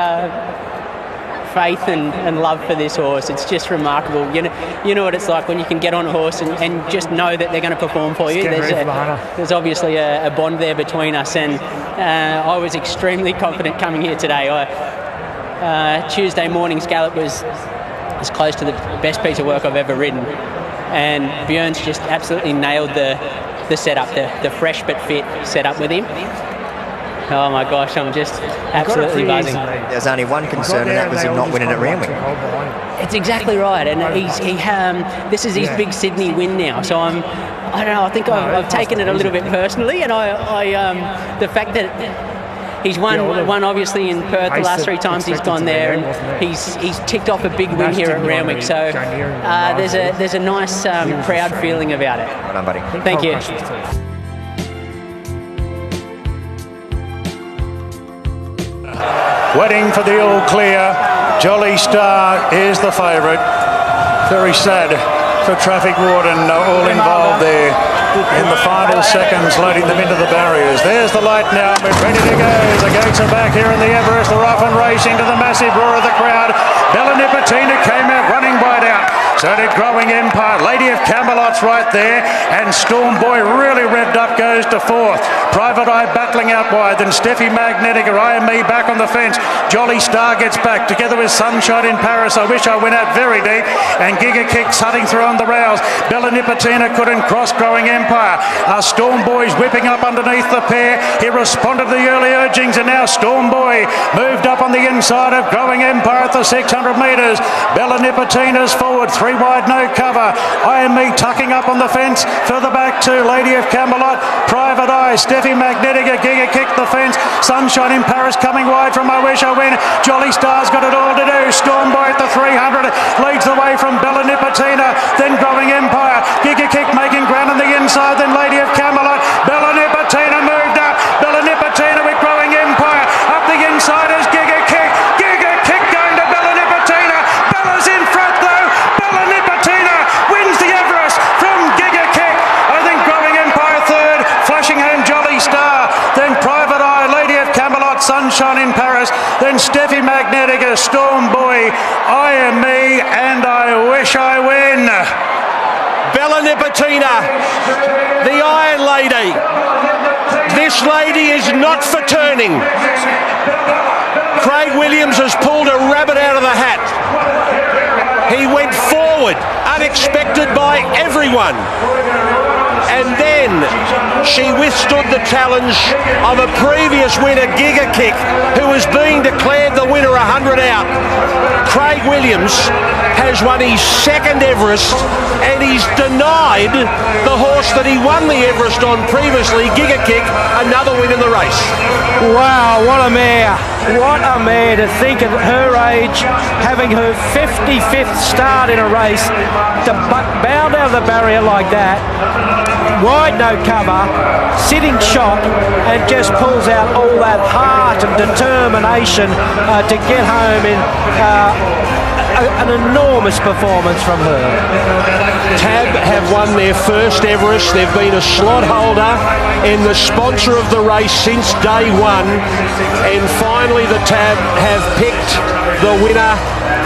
faith and love for this horse. It's just remarkable. You know what it's like when you can get on a horse and just know that they're going to perform for you. There's obviously a bond there between us, and I was extremely confident coming here today. Tuesday morning's gallop was as close to the best piece of work I've ever ridden, and Bjorn's just absolutely nailed the setup, the fresh but fit setup with him. Oh my gosh, I'm just absolutely buzzing. There's only one concern, and that was him not winning at Randwick. It's exactly right, and this is his big Sydney win now. So I don't know. I think I've taken it a little bit personally, and the fact that he's won obviously in Perth the last 3 times he's gone there, and he's ticked off a big win here at Randwick. So there's a nice proud feeling about it. Well done, buddy. Thank you. Waiting for the all clear. Jolly Star is the favourite. Very sad for Traffic Warden, all involved there in the final seconds, loading them into the barriers. There's the light now, we're ready to go. The gates are back here in the Everest. They're off and racing to the massive roar of the crowd. Bella Nipotina came out running wide out. So did Growing Empire. Lady of Camelot's right there, and Storm Boy really revved up, goes to fourth. Private Eye battling out wide, then Steffi Magnetica, IME back on the fence. Jolly Star gets back together with Sunshine in Paris. I wish I went out very deep, and Giga Kick cutting through on the rails. Bella Nipotina couldn't cross Growing Empire. Storm Boy's whipping up underneath the pair. He responded to the early urgings, and now Storm Boy moved up on the inside of Growing Empire at the 600 metres. Bella Nipotina's forward, 3 wide, no cover. IME tucking up on the fence. Further back to Lady of Camelot, Private Eye, Steffi Magnetica, Giga Kick the fence. Sunshine in Paris coming wide from I Wish I Win. Jolly Star's got it all to do. Storm Boy at the 300 leads the way from Bella Nipotina, then Growing Empire. Giga Kick making ground on the inside, then Lady of Camelot. Bella Nipotina moved up. Bella Nipotina with Growing Empire. Up the inside is Giga Kick. Giga Kick going to Bella Nipotina. Bella's in front though. Bella Nipotina wins the Everest from Giga Kick. I think Growing Empire third. Flashing home Jolly Star. Then Private Eye, Lady of Camelot, Sunshine in Paris. Then Steffi Magnetica, Storm Boy, IME, and I Wish I Win. Bella Nipotina, the Iron Lady. This lady is not for turning. Craig Williams has pulled a rabbit out of the hat. He went forward, unexpected by everyone. And then she withstood the challenge of a previous winner, Giga Kick, who was being declared the winner 100 out. Craig Williams has won his second Everest, and he's denied the horse that he won the Everest on previously, Giga Kick, another win in the race. Wow, what a mare. What a mare to think at her age, having her 55th start in a race, to bound out of the barrier like that, wide no cover, sitting shot, and just pulls out all that heart and determination to get home in an enormous performance from her. Tab have won their first Everest. They've been a slot holder and the sponsor of the race since day one, and finally the Tab have picked the winner,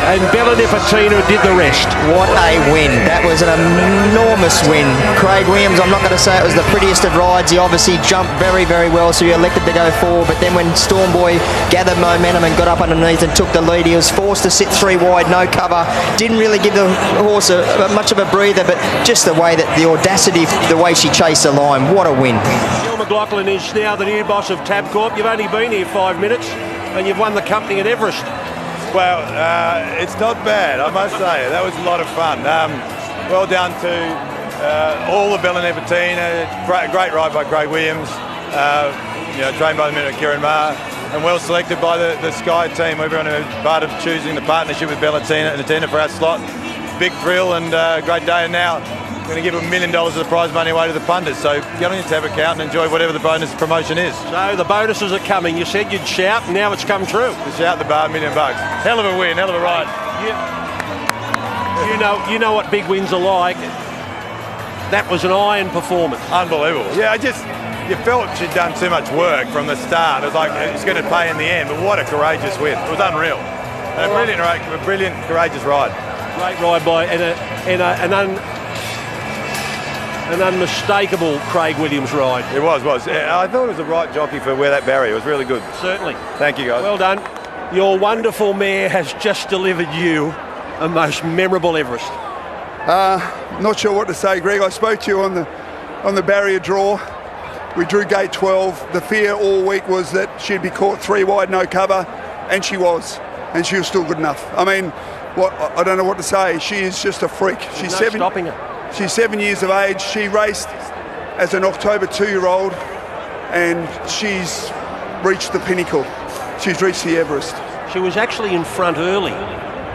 and Bella Nipotina did the rest. What a win. That was an enormous win. Craig Williams, I'm not going to say it was the prettiest of rides. He obviously jumped very, very well, so he elected to go forward, but then when Storm Boy gathered momentum and got up underneath and took the lead, he was forced to sit 3 wide, no cover. Didn't really give the horse much of a breather, but just the way that the audacity, the way she chased the line, what a win. Neil McLaughlin is now the new boss of Tabcorp. You've only been here 5 minutes and you've won the company at Everest. Well, it's not bad, I must say. That was a lot of fun. Well done to all the Bella Nipotina. Great ride by Craig Williams. Trained by the minute Kieran Maher, and well selected by the Sky team. Everyone who was part of choosing the partnership with Bella Nipotina for our slot. Big thrill and great day. And now we're going to give $1 million of the prize money away to the punters. So get on your Tab account and enjoy whatever the bonus promotion is. So the bonuses are coming. You said you'd shout, and now it's come true. To shout the bar, $1 million. Hell of a win, hell of a ride. You know what big wins are like. That was an iron performance. Unbelievable. Yeah, you felt she'd done too much work from the start. It was like it's going to pay in the end, but what a courageous win. It was unreal. And a brilliant, courageous ride. Great ride by an unmistakable Craig Williams ride. It was. I thought it was the right jockey for where that barrier. It was really good. Certainly. Thank you, guys. Well done. Your wonderful mare has just delivered you a most memorable Everest. Not sure what to say, Greg. I spoke to you on the barrier draw. We drew gate 12. The fear all week was that she'd be caught 3 wide, no cover, and she was. And she was still good enough. I mean, I don't know what to say. She is just a freak. She's stopping her. She's 7 years of age. She raced as an October 2-year-old, and she's reached the pinnacle. She's reached the Everest. She was actually in front early.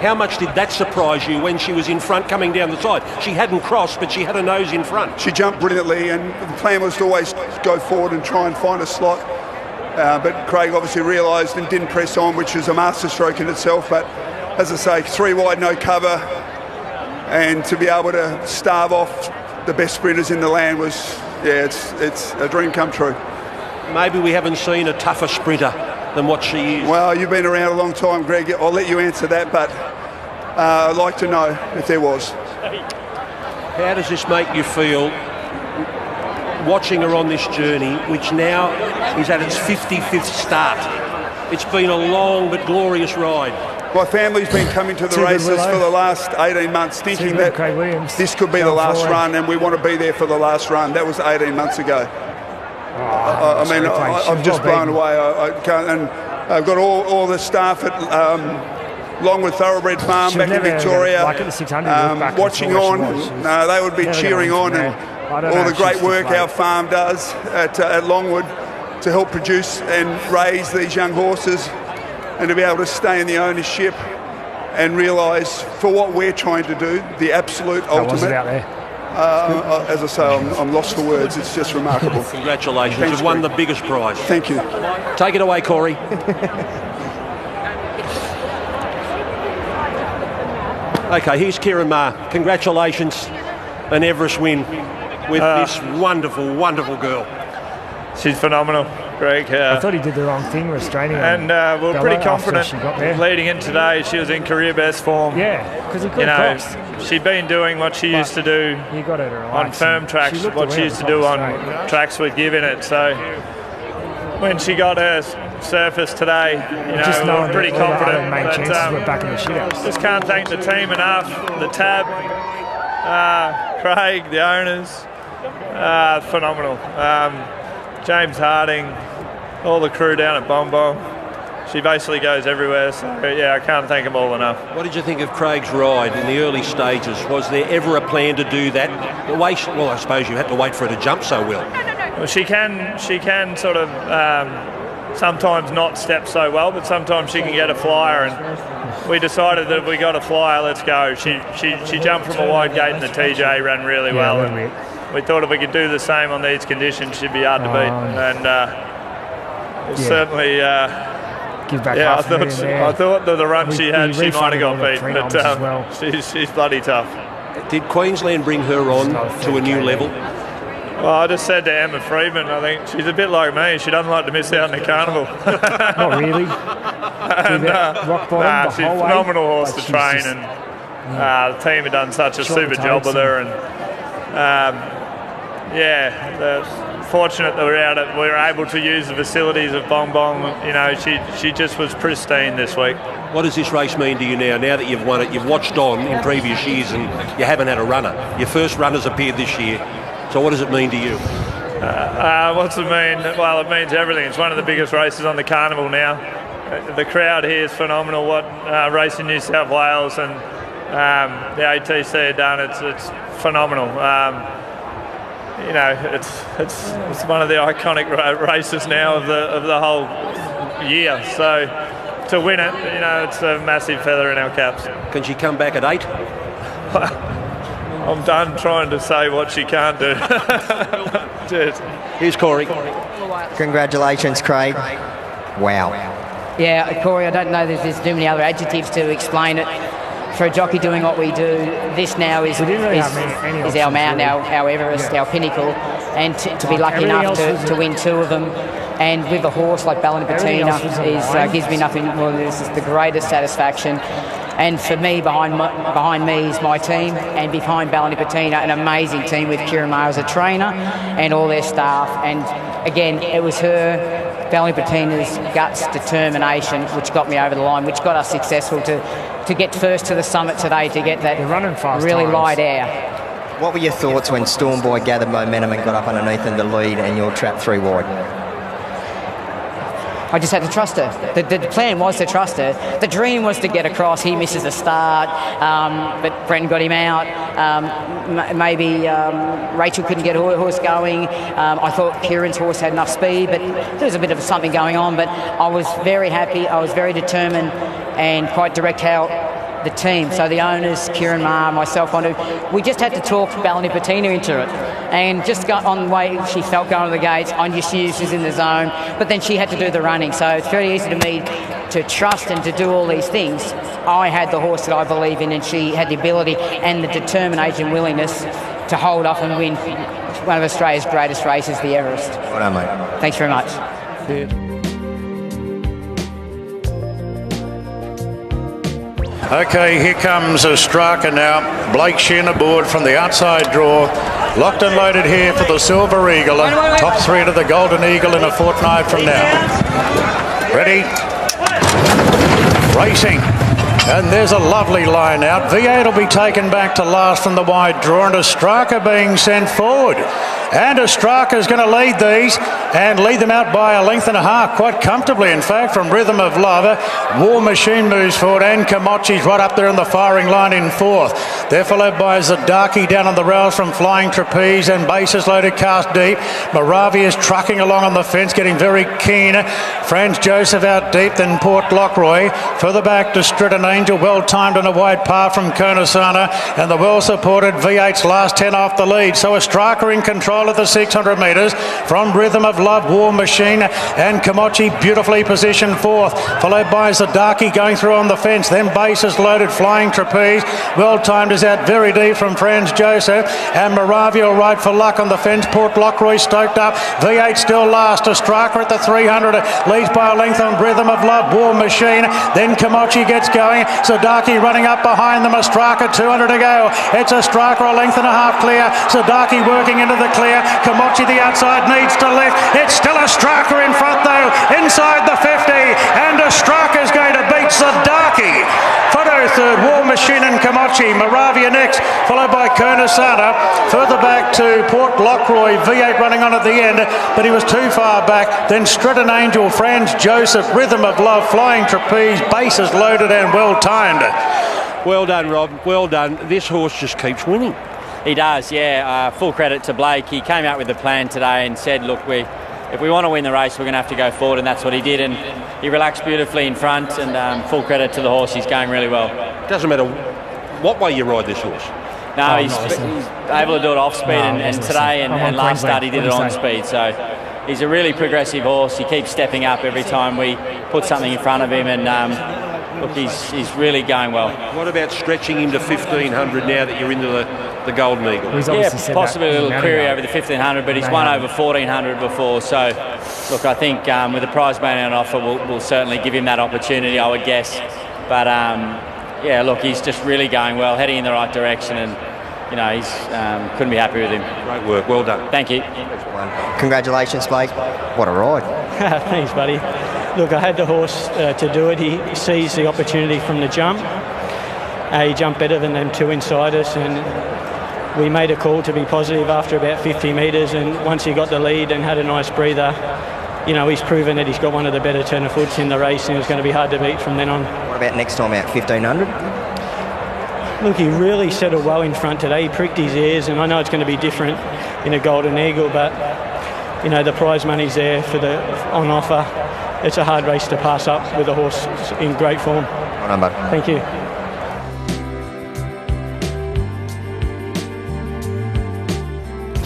How much did that surprise you when she was in front coming down the side? She hadn't crossed, but she had her nose in front. She jumped brilliantly, and the plan was to always go forward and try and find a slot. But Craig obviously realised and didn't press on, which is a masterstroke in itself. But as I say, 3 wide, no cover, and to be able to starve off the best sprinters in the land was, it's a dream come true. Maybe we haven't seen a tougher sprinter than what she is. Well, you've been around a long time, Greg. I'll let you answer that, but I'd like to know if there was. How does this make you feel, watching her on this journey, which now is at its 55th start? It's been a long but glorious ride. My family's been coming to the races for the last 18 months thinking that this could be the last run, and we want to be there for the last run. That was 18 months ago. I'm just blown away. I can't, and I've got all the staff at Longwood Thoroughbred Farm back in Victoria watching on. They would be cheering on, and all the great work our farm does at Longwood to help produce and raise these young horses, and to be able to stay in the ownership and realise for what we're trying to do, the absolute ultimate. As I say, I'm lost for words. It's just remarkable. Congratulations. You've won the biggest prize. Thank you. Take it away, Corey. Okay, here's Kieran Maher. Congratulations, an Everest win with this wonderful, wonderful girl. She's phenomenal, Greg. I thought he did the wrong thing restraining her. And we're pretty confident leading in today. She was in career best form. Yeah, because he could cross. She'd been doing what she used to do on firm tracks, what she used to do on tracks with give in it. So when she got her surface today, we're pretty confident. But we're back in the shootouts. Just can't thank the team enough. The tab, Craig, the owners, phenomenal. James Harding, all the crew down at Bom Bom. She basically goes everywhere, so yeah, I can't thank them all enough. What did you think of Craig's ride in the early stages? Was there ever a plan to do that? I suppose you had to wait for her to jump so well. Well, she can sort of sometimes not step so well, but sometimes she can get a flyer, and we decided that if we got a flyer, let's go. She jumped from a wide gate, and the TJ ran really well. And we thought if we could do the same on these conditions, she'd be hard to beat. And certainly, give back I thought that the run she had, she might have got beat. But she's bloody tough. Did Queensland bring her on to a new level? Well, I just said to Emma Freedman, I think she's a bit like me. She doesn't like to miss out on the carnival. Not really. Rock bottom, she's a phenomenal horse to train, and the team have done such a super job with her. And fortunate that we're able to use the facilities of Bong Bong. She just was pristine this week. What does this race mean to you now? Now that you've won it, you've watched on in previous years, and you haven't had a runner. Your first runner's appeared this year. So what does it mean to you? What's it mean? Well, it means everything. It's one of the biggest races on the carnival now. The crowd here is phenomenal. What Racing New South Wales and the ATC have done, it's phenomenal. It's one of the iconic races now of the whole year. So to win it, it's a massive feather in our caps. Can she come back at 8? I'm done trying to say what she can't do. Cheers. Here's Corey. Congratulations, Craig. Wow. Yeah, Corey, I don't know if there's too many other adjectives to explain it. For a jockey doing what we do, this now is our mount, our Everest, our pinnacle, and to be lucky enough to win 2 of them. And with a horse like Ballina Patina gives me nothing more than this is the greatest satisfaction. And for me, behind me is my team, and behind Ballina Patina, an amazing team with Kieran Maher as a trainer and all their staff. And again, it was her, Ballina Patina's guts, determination, which got me over the line, which got us successful to get first to the summit today, to get that really light air. What were your thoughts when Stormboy gathered momentum and got up underneath in the lead and you're trapped 3 wide? I just had to trust her. The plan was to trust her. The dream was to get across. He misses the start, but Brendan got him out. Maybe Rachel couldn't get her horse going. I thought Kieran's horse had enough speed, but there was a bit of something going on. But I was very happy. I was very determined and quite direct how the team, so the owners, Kieran Maher, myself, we just had to talk Ballina Patina into it. And just got on the way she felt going to the gates, I just knew she was in the zone, but then she had to do the running. So it's very easy to me to trust and to do all these things. I had the horse that I believe in, and she had the ability and the determination and willingness to hold off and win one of Australia's greatest races, the Everest. Well done, mate. Thanks very much. Okay, here comes a striker now. Blake Sheehan aboard from the outside draw. Locked and loaded here for the Silver Eagle. Top three to the Golden Eagle in a fortnight from now. Ready? Racing. And there's a lovely line out. V8 will be taken back to last from the wide draw, and a striker being sent forward. And a striker is going to lead these and lead them out by a length and a half, quite comfortably, in fact, from Rhythm of Love. War Machine moves forward, and Kosciuszko's right up there in the firing line in fourth. They're followed by Zadaki down on the rails from Flying Trapeze, and bases loaded cast deep. Moravia's trucking along on the fence, getting very keen. Franz Joseph out deep, then Port Lockroy. Further back to Stritton Angel, well timed on a wide par from Konasana, and the well-supported V8's last 10 off the lead. So a striker in control at the 600 metres from Rhythm of Love, War Machine, and Kosciuszko beautifully positioned fourth, followed by Zadaki going through on the fence, then bases loaded, Flying Trapeze. Well timed is out very deep from Franz Joseph, and Moravia will ride for luck on the fence. Port Lockroy stoked up, V8 still last. A striker at the 300 leads by a length on Rhythm of Love, War Machine, then Kosciuszko gets going. Zadaki running up behind them, a striker 200 to go. It's a striker a length and a half clear. Zadaki working into the clear. Kosciuszko the outside needs to lift. It's still a striker in front though, inside the 50, and a striker's going to beat Zadaki. Photo third, War Machine and Kosciuszko. Moravia next, followed by Konasana. Further back to Port Lockroy, V8 running on at the end, but he was too far back. Then Stritton Angel, Franz Joseph, Rhythm of Love, Flying Trapeze, bases loaded and well timed. Well done, Rob. Well done. This horse just keeps winning. He does, yeah. Full credit to Blake. He came out with the plan today and said, look, if we want to win the race, we're going to have to go forward, and that's what he did. And he relaxed beautifully in front, and full credit to the horse. He's going really well. Doesn't matter what way you ride this horse. No, he's able to do it off speed, and today and last start he did it on speed. So he's a really progressive horse. He keeps stepping up every time we put something in front of him, and look, he's really going well. What about stretching him to 1500 now that you're into the Golden Eagle? Yeah, possibly a little query over the 1500, but he's won over 1400 before. So, look, I think with the prize money on offer, we'll certainly give him that opportunity, I would guess. But yeah, look, he's just really going well, heading in the right direction, and you know, he's couldn't be happy with him. Great work, well done. Thank you. Congratulations, Blake. What a ride. Thanks, buddy. Look, I had the horse to do it. He seized the opportunity from the jump. He jumped better than them two inside us, and we made a call to be positive after about 50 metres, and once he got the lead and had a nice breather, you know, he's proven that he's got one of the better turn of foots in the race, and it was going to be hard to beat from then on. What about next time out, 1500? Look, he really settled well in front today. He pricked his ears, and I know it's going to be different in a Golden Eagle, but you know, the prize money's there on offer. It's a hard race to pass up with a horse in great form. Well done, bud. Thank you.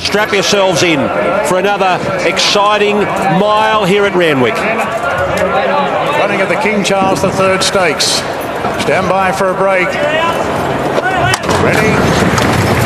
Strap yourselves in for another exciting mile here at Randwick. Running at the King Charles III Stakes. Stand by for a break. Ready?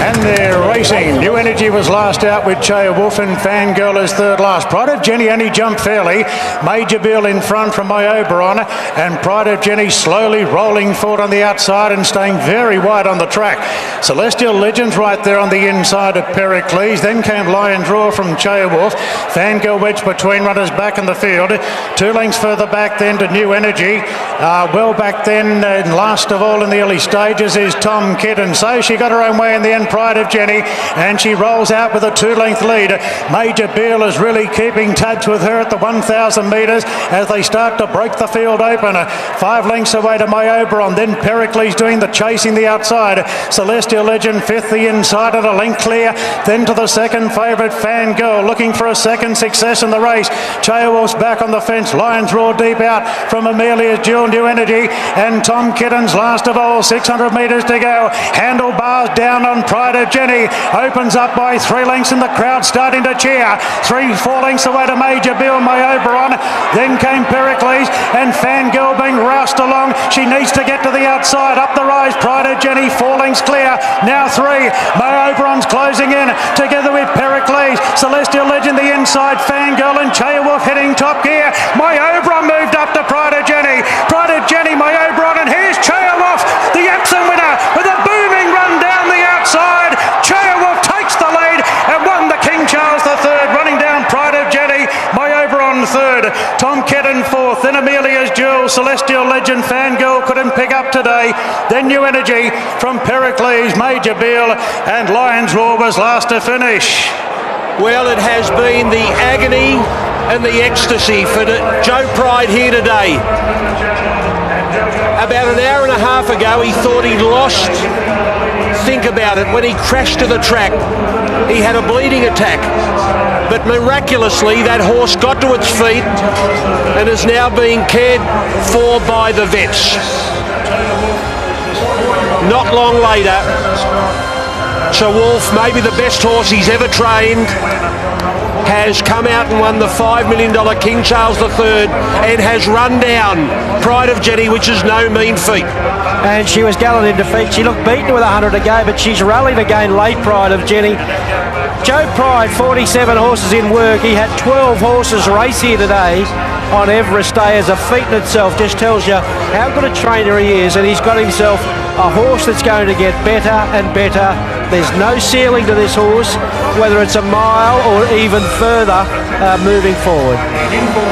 And they're racing. New Energy was last out with Chaya Wolf, and Fangirl is third last. Pride of Jenny only jumped fairly. Major Bill in front from my Oberon, and Pride of Jenny slowly rolling forward on the outside and staying very wide on the track. Celestial Legends right there on the inside of Pericles. Then came Lion Draw from Chaya Wolf. Fangirl wedged between runners back in the field. 2 lengths further back then to New Energy. Well back then, and last of all in the early stages is Tom Kidd, and so she got her own way in the end. Pride of Jenny, and she rolls out with a 2-length lead. Major Beale is really keeping tabs with her at the 1,000 metres as they start to break the field open. 5 lengths away to my Oberon, then Pericles doing the chasing the outside. Celestial Legend fifth the inside at a length clear, then to the second favourite Fangirl looking for a second success in the race. Chaya Wolf's back on the fence. Lions Roar deep out from Amelia's Dual New Energy, and Tom Kiddens last of all. 600 metres to go. Handlebars down on Pride of Jenny, opens up by 3 lengths, and the crowd starting to cheer. 3-4 lengths away to Major Bill, my Oberon. Then came Pericles, and Fangirl being roused along. She needs to get to the outside. Up the rise, Pride of Jenny, 4 lengths clear. Now 3. My Oberon's closing in together with Pericles. Celestial Legend the inside. Fangirl and Chaya Wolf heading top gear. My Oberon moved up to Pride of Jenny. Pride of Jenny, my Oberon, and here's Chaya Wolf, the Celestial Legend Fangirl couldn't pick up today. Then New Energy from Pericles, Major Beale, and Lion's Roar was last to finish. Well, it has been the agony and the ecstasy for Joe Pride here today. About an hour and a half ago, he thought he'd lost. Think about it, when he crashed to the track, he had a bleeding attack. But miraculously, that horse got to its feet and is now being cared for by the vets. Not long later, Sir Wolf, maybe the best horse he's ever trained, has come out and won the $5 million King Charles III and has run down Pride of Jenny, which is no mean feat. And she was gallant in defeat. She looked beaten with 100 to go, but she's rallied again late, Pride of Jenny. Joe Pride, 47 horses in work. He had 12 horses race here today on Everest Day as a feat in itself. Just tells you how good a trainer he is, and he's got himself a horse that's going to get better and better. There's no ceiling to this horse, whether it's a mile or even further moving forward.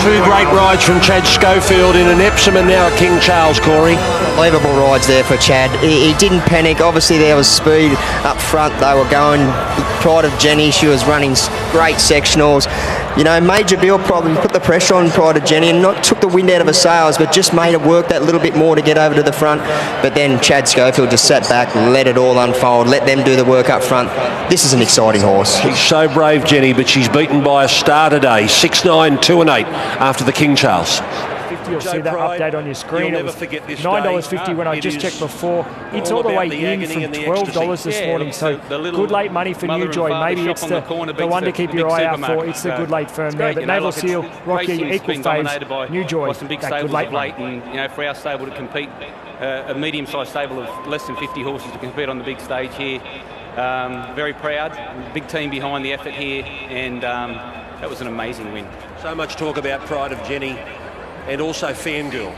Two great rides from Chad Schofield in an Epsom and now a King Charles, Corey. Unbelievable rides there for Chad. He didn't panic. Obviously there was speed up front. They were going. Pride of Jenny, she was running great sectionals. You know, Major Bill probably put the pressure on Pride of Jenny and not took the wind out of her sails, but just made it work that little bit more to get over to the front. But then Chad Schofield just sat back, let it all unfold, let them do the work up front. This is an exciting horse. He's so brave, Jenny, but she's beaten by a star today, 6-9, 2-8 after the King Charles. You'll see that update on your screen. It was $9.50 when I just checked before. It's all the way in from $12 this morning. So good late money for New Joy. Maybe it's the one to keep your eye out for. It's the good late firm there. But Naval Seal, Rocky, equal faves. New Joy, that good late money. And, you know, for our stable to compete, a medium-sized stable of less than 50 horses to compete on the big stage here. Very proud. Big team behind the effort here, and that was an amazing win. So much talk about Pride of Jenny and also Fangirl.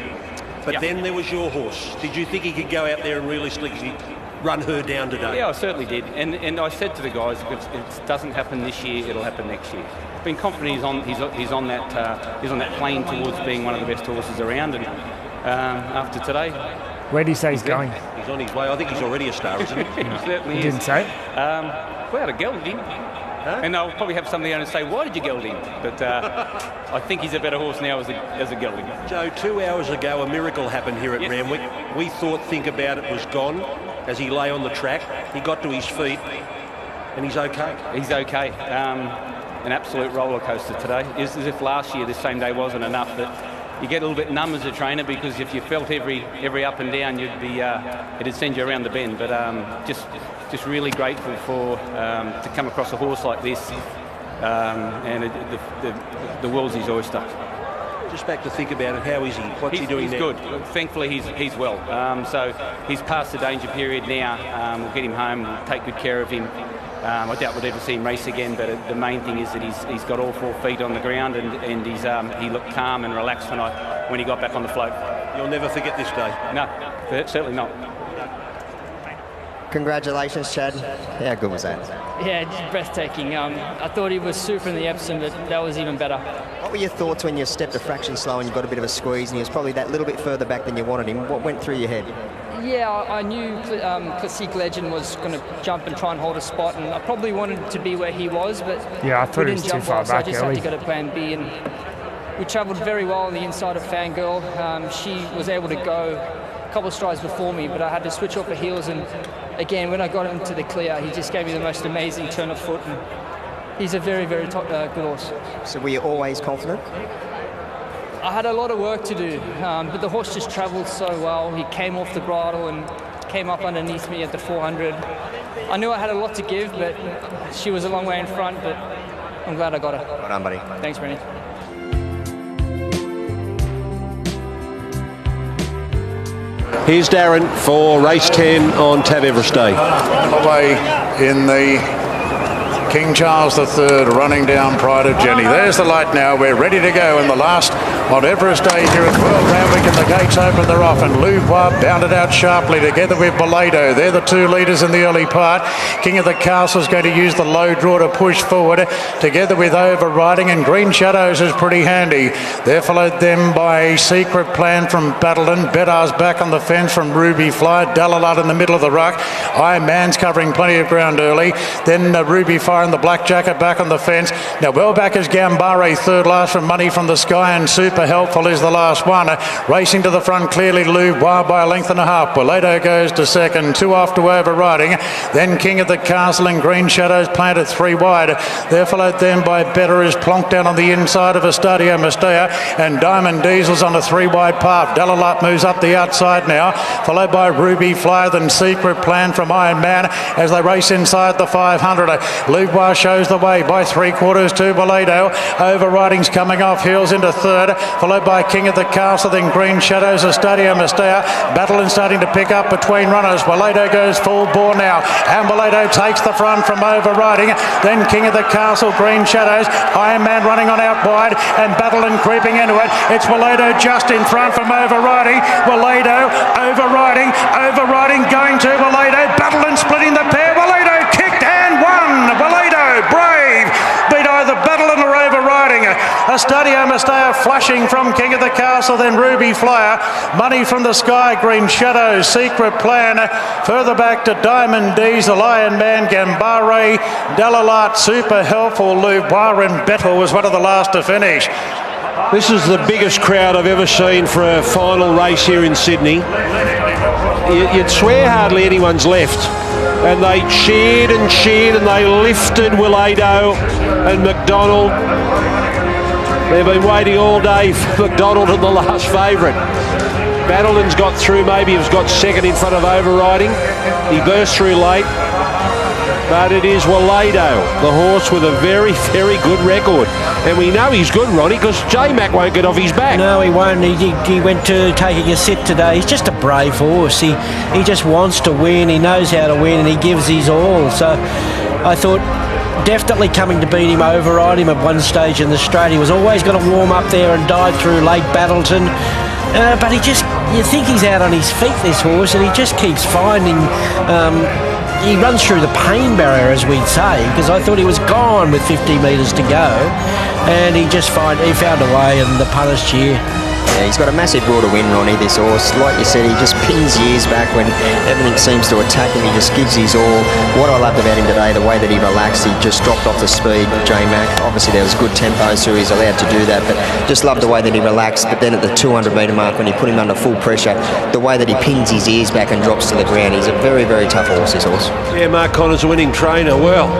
But then there was your horse. Did you think he could go out there and realistically run her down today? Yeah, I certainly did. And I said to the guys, if it doesn't happen this year, it'll happen next year. I've been confident he's on that plane towards being one of the best horses around. And after today, where do you say he's going? He's on his way. I think he's already a star, isn't he? He certainly is. Didn't say. Well, a gelded him. Huh? And I'll probably have something to say, why did you geld him? But I think he's a better horse now as a gelding. Joe, 2 hours ago, a miracle happened here at Randwick. We thought Think About It was gone as he lay on the track. He got to his feet, and he's okay. He's okay. An absolute roller coaster today. It's as if last year, this same day, wasn't enough. That you get a little bit numb as a trainer, because if you felt every up and down, it'd send you around the bend. But just really grateful for to come across a horse like this, and the world's his oyster. Just back to Think About It, how is he? What's he doing now? He's good. Thankfully, he's well. So he's past the danger period now. We'll get him home, we'll take good care of him. I doubt we'll ever see him race again, but the main thing is that he's got all 4 feet on the ground, and he looked calm and relaxed when he got back on the float. You'll never forget this day? No, certainly not. Congratulations, Chad. How good was that? Yeah, just breathtaking. I thought he was super in the Epsom, but that was even better. What were your thoughts when you stepped a fraction slow and you got a bit of a squeeze and he was probably that little bit further back than you wanted him? What went through your head? Yeah, I knew Kosciuszko Legend was going to jump and try and hold a spot, and I probably wanted to be where he was, but yeah, I thought he he was didn't too jump far well, so I back just early. had to go to plan B, and we travelled very well on the inside of Fangirl. She was able to go a couple of strides before me, but I had to switch off her heels, and again, when I got into the clear, he just gave me the most amazing turn of foot, and he's a very, very good horse. So were you always confident? I had a lot of work to do, but the horse just travelled so well. He came off the bridle and came up underneath me at the 400. I knew I had a lot to give, but she was a long way in front, but I'm glad I got her. Well done, buddy. Thanks, Brenny. Here's Darren for race 10 on Tab Everest Day. Away in the King Charles III, running down Pride of Jenny. There's the light now. We're ready to go in the last on Everest Day here at Royal Randwick, and the gates open, they're off, and Louvois bounded out sharply together with Belado. They're the two leaders in the early part. King of the Castle is going to use the low draw to push forward together with Overriding, and Green Shadows is pretty handy. They're followed them by Secret Plan from Battleton. Bedar's back on the fence from Ruby Fly. Dalalat in the middle of the ruck. Iron Man's covering plenty of ground early. Then Ruby Fire and the Black Jacket back on the fence. Now well back is Gambare, third last from Money from the Sky, and Super Helpful is the last one. Racing to the front clearly Louvois by a length and a half. Belado goes to second, 2 off to Overriding. Then King of the Castle and Green Shadows planted 3 wide. They're followed then by Better is plonked down on the inside of Estadio Mestea, and Diamond Diesel's on a 3 wide path. Dalalat moves up the outside now, followed by Ruby Fly, then Secret Plan from Iron Man as they race inside the 500. Louvois shows the way by 3/4 to Belado. Overriding's coming off heels into third, followed by King of the Castle, then Green Shadows, Estadio Mestea. Battling starting to pick up between runners. Belado goes full bore now, and Belado takes the front from Overriding. Then King of the Castle, Green Shadows, Iron Man running on out wide, and Battling creeping into it. It's Belado just in front from Overriding. Belado, Overriding going to Belado. Battling splitting the pair. Belado kicked and won. Belado, brave, beat either Battling or Overriding. Estadio Mestea flashing from King of the Castle, then Ruby Flyer. Money from the Sky, Green Shadows, Secret Plan. Further back to Diamond Diesel, Iron Man, Gambare, Dalalat, Super Helpful, Louvois, and Bettle was one of the last to finish. This is the biggest crowd I've ever seen for a final race here in Sydney. You'd swear hardly anyone's left. And they cheered and they lifted Willado and McDonald. They've been waiting all day for McDonald and the last favourite. Battleton's got through, maybe has got second in front of Overriding. He burst through late. But it is Willado, the horse with a very, very good record. And we know he's good, Ronnie, because J-Mac won't get off his back. No, he won't. He went to taking a sit today. He's just a brave horse. He just wants to win. He knows how to win, and he gives his all. So I thought definitely coming to beat him, override him at one stage in the straight. He was always going to warm up there and dive through late Battleton. But you think he's out on his feet, this horse, and he just keeps finding... he runs through the pain barrier, as we'd say, because I thought he was gone with 50 metres to go, and he found a way, and the punters cheer. Yeah, he's got a massive draw to win, Ronnie, this horse. Like you said, he just pins years back when everything seems to attack him. He just gives his all. What I loved about him today, the way that he relaxed, he just dropped off the speed, J-Mac. Obviously, there was good tempo, so he's allowed to do that, but just loved the way that he relaxed. But then at the 200 metre mark, when he put him under full pressure, the way that he pins his ears back and drops to the ground, he's a very, very tough horse, this horse. Yeah, Mark Connor's a winning trainer. Well,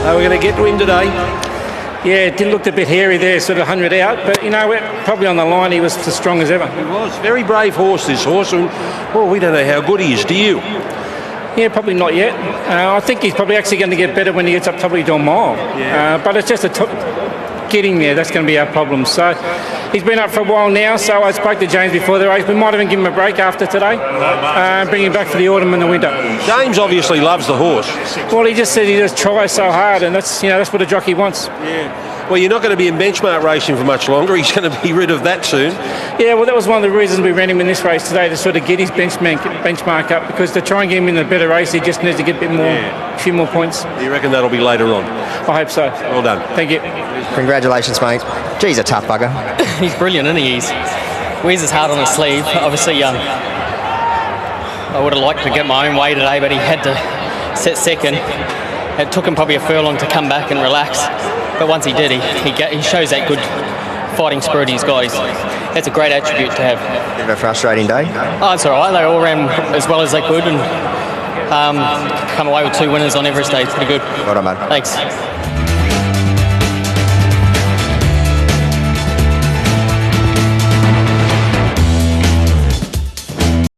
are we going to get to him today? Yeah, it did look a bit hairy there, sort of 100 out, but you know, probably on the line he was as strong as ever. He was. Very brave horse, this horse, and well, we don't know how good he is, do you? Yeah, probably not yet. I think he's probably actually going to get better when he gets up probably to a mile. Yeah. But it's just getting there, that's going to be our problem. So he's been up for a while now, so I spoke to James before the race. We might even give him a break after today, bring him back for the autumn and the winter. James obviously loves the horse. Well, he just said he just tries so hard, and that's what a jockey wants. Yeah. Well, you're not going to be in benchmark racing for much longer. He's going to be rid of that soon. Yeah, well, that was one of the reasons we ran him in this race today, to sort of get his benchmark up, because to try and get him in a better race, he just needs to get a bit more, a few more points. You reckon that'll be later on? I hope so. Well done. Thank you. Congratulations, mate. Gee, he's a tough bugger. He's brilliant, isn't he? He wears his heart on his sleeve. Obviously, I would have liked to get my own way today, but he had to set second. It took him probably a furlong to come back and relax. But once he did, he shows that good fighting spirit he's got. That's a great attribute to have. Bit of a frustrating day? Oh, it's all right. They all ran as well as they could, and come away with 2 winners on Everest Day. It's pretty good. Well done, mate. Thanks.